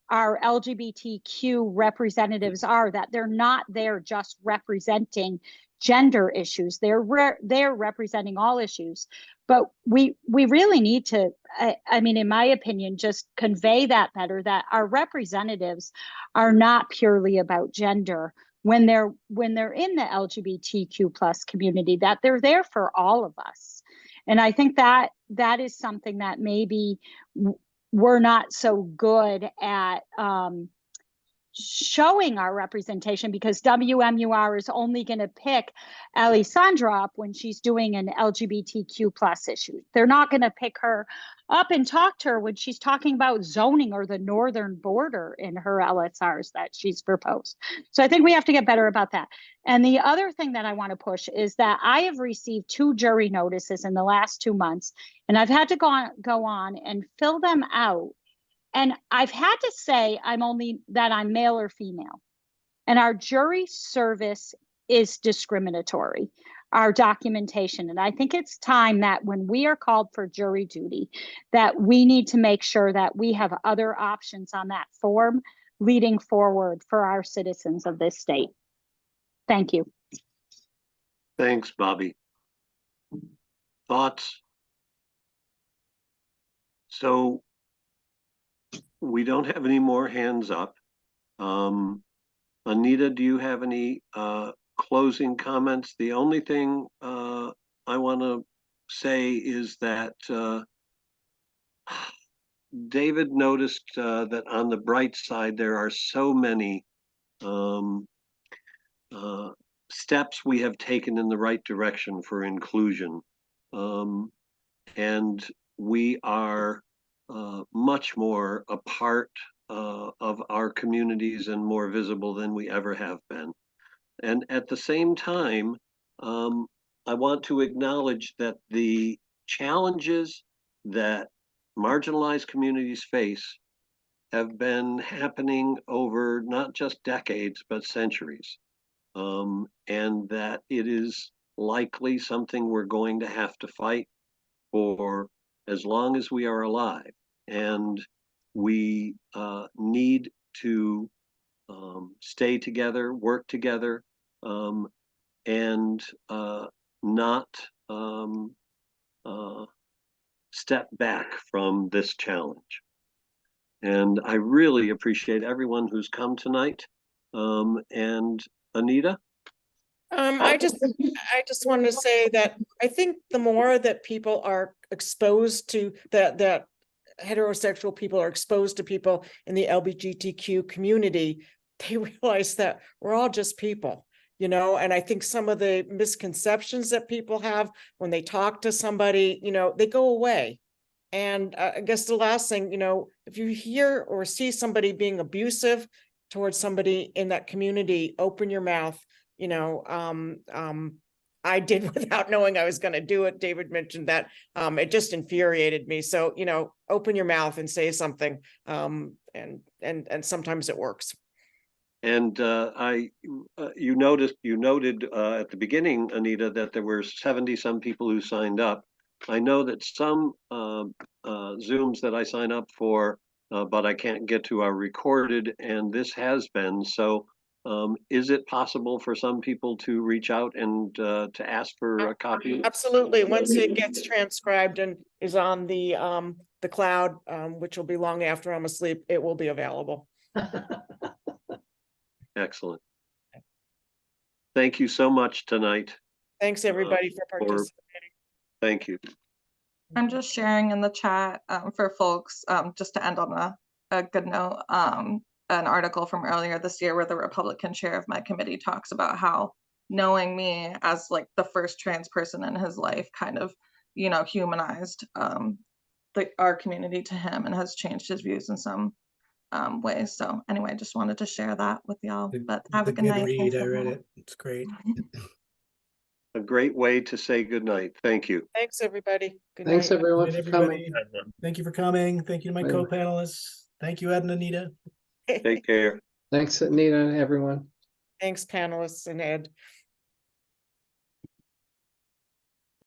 our LGBTQ representatives are, that they're not there just representing gender issues. They're representing all issues. But we really need to, I mean, in my opinion, just convey that better, that our representatives are not purely about gender when they're in the LGBTQ plus community, that they're there for all of us. And I think that is something that maybe we're not so good at showing our representation, because WMUR is only going to pick Alissandra up when she's doing an LGBTQ plus issue. They're not going to pick her up and talk to her when she's talking about zoning or the northern border in her LSRs that she's proposed. So I think we have to get better about that. And the other thing that I want to push is that I have received 2 jury notices in the last 2 months, and I've had to go on and fill them out. And I've had to say I'm male or female. And our jury service is discriminatory, our documentation. And I think it's time that when we are called for jury duty, that we need to make sure that we have other options on that form leading forward for our citizens of this state. Thank you. Thanks, Bobby. Thoughts? So we don't have any more hands up. Anita, do you have any closing comments? The only thing I want to say is that David noticed that on the bright side, there are so many steps we have taken in the right direction for inclusion. And we are much more a part of our communities and more visible than we ever have been. And at the same time, I want to acknowledge that the challenges that marginalized communities face have been happening over not just decades, but centuries. And that it is likely something we're going to have to fight for as long as we are alive. And we need to stay together, work together, and not step back from this challenge. And I really appreciate everyone who's come tonight. And Anita? I just wanted to say that I think the more that people are exposed to that heterosexual people are exposed to people in the LBGTQ community, they realize that we're all just people, you know. And I think some of the misconceptions that people have when they talk to somebody, you know, they go away. And I guess the last thing, you know, if you hear or see somebody being abusive towards somebody in that community, open your mouth. You know, I did without knowing I was going to do it. David mentioned that. It just infuriated me. So, you know, open your mouth and say something. And sometimes it works. And you noted at the beginning, Anita, that there were 70 some people who signed up. I know that some Zooms that I sign up for, but I can't get to, are recorded, and this has been. So is it possible for some people to reach out and to ask for a copy? Absolutely. Once it gets transcribed and is on the cloud, which will be long after I'm asleep, it will be available. Excellent. Thank you so much tonight. Thanks everybody for participating. Thank you. I'm just sharing in the chat for folks, just to end on a good note, an article from earlier this year where the Republican chair of my committee talks about how knowing me as like the first trans person in his life kind of, you know, humanized our community to him and has changed his views in some ways. So anyway, I just wanted to share that with y'all, but have a It's good night. read. Thanks, I read everyone. it. It's great. A great way to say goodnight. Thank you. Thanks, everybody. Good Thanks, night. everyone, Good night, for coming. everybody. Thank you for coming. Thank you to my Bye. co-panelists. Thank you, Ed and Anita. Take care. Thanks, Anita, and everyone. Thanks, panelists and Ed.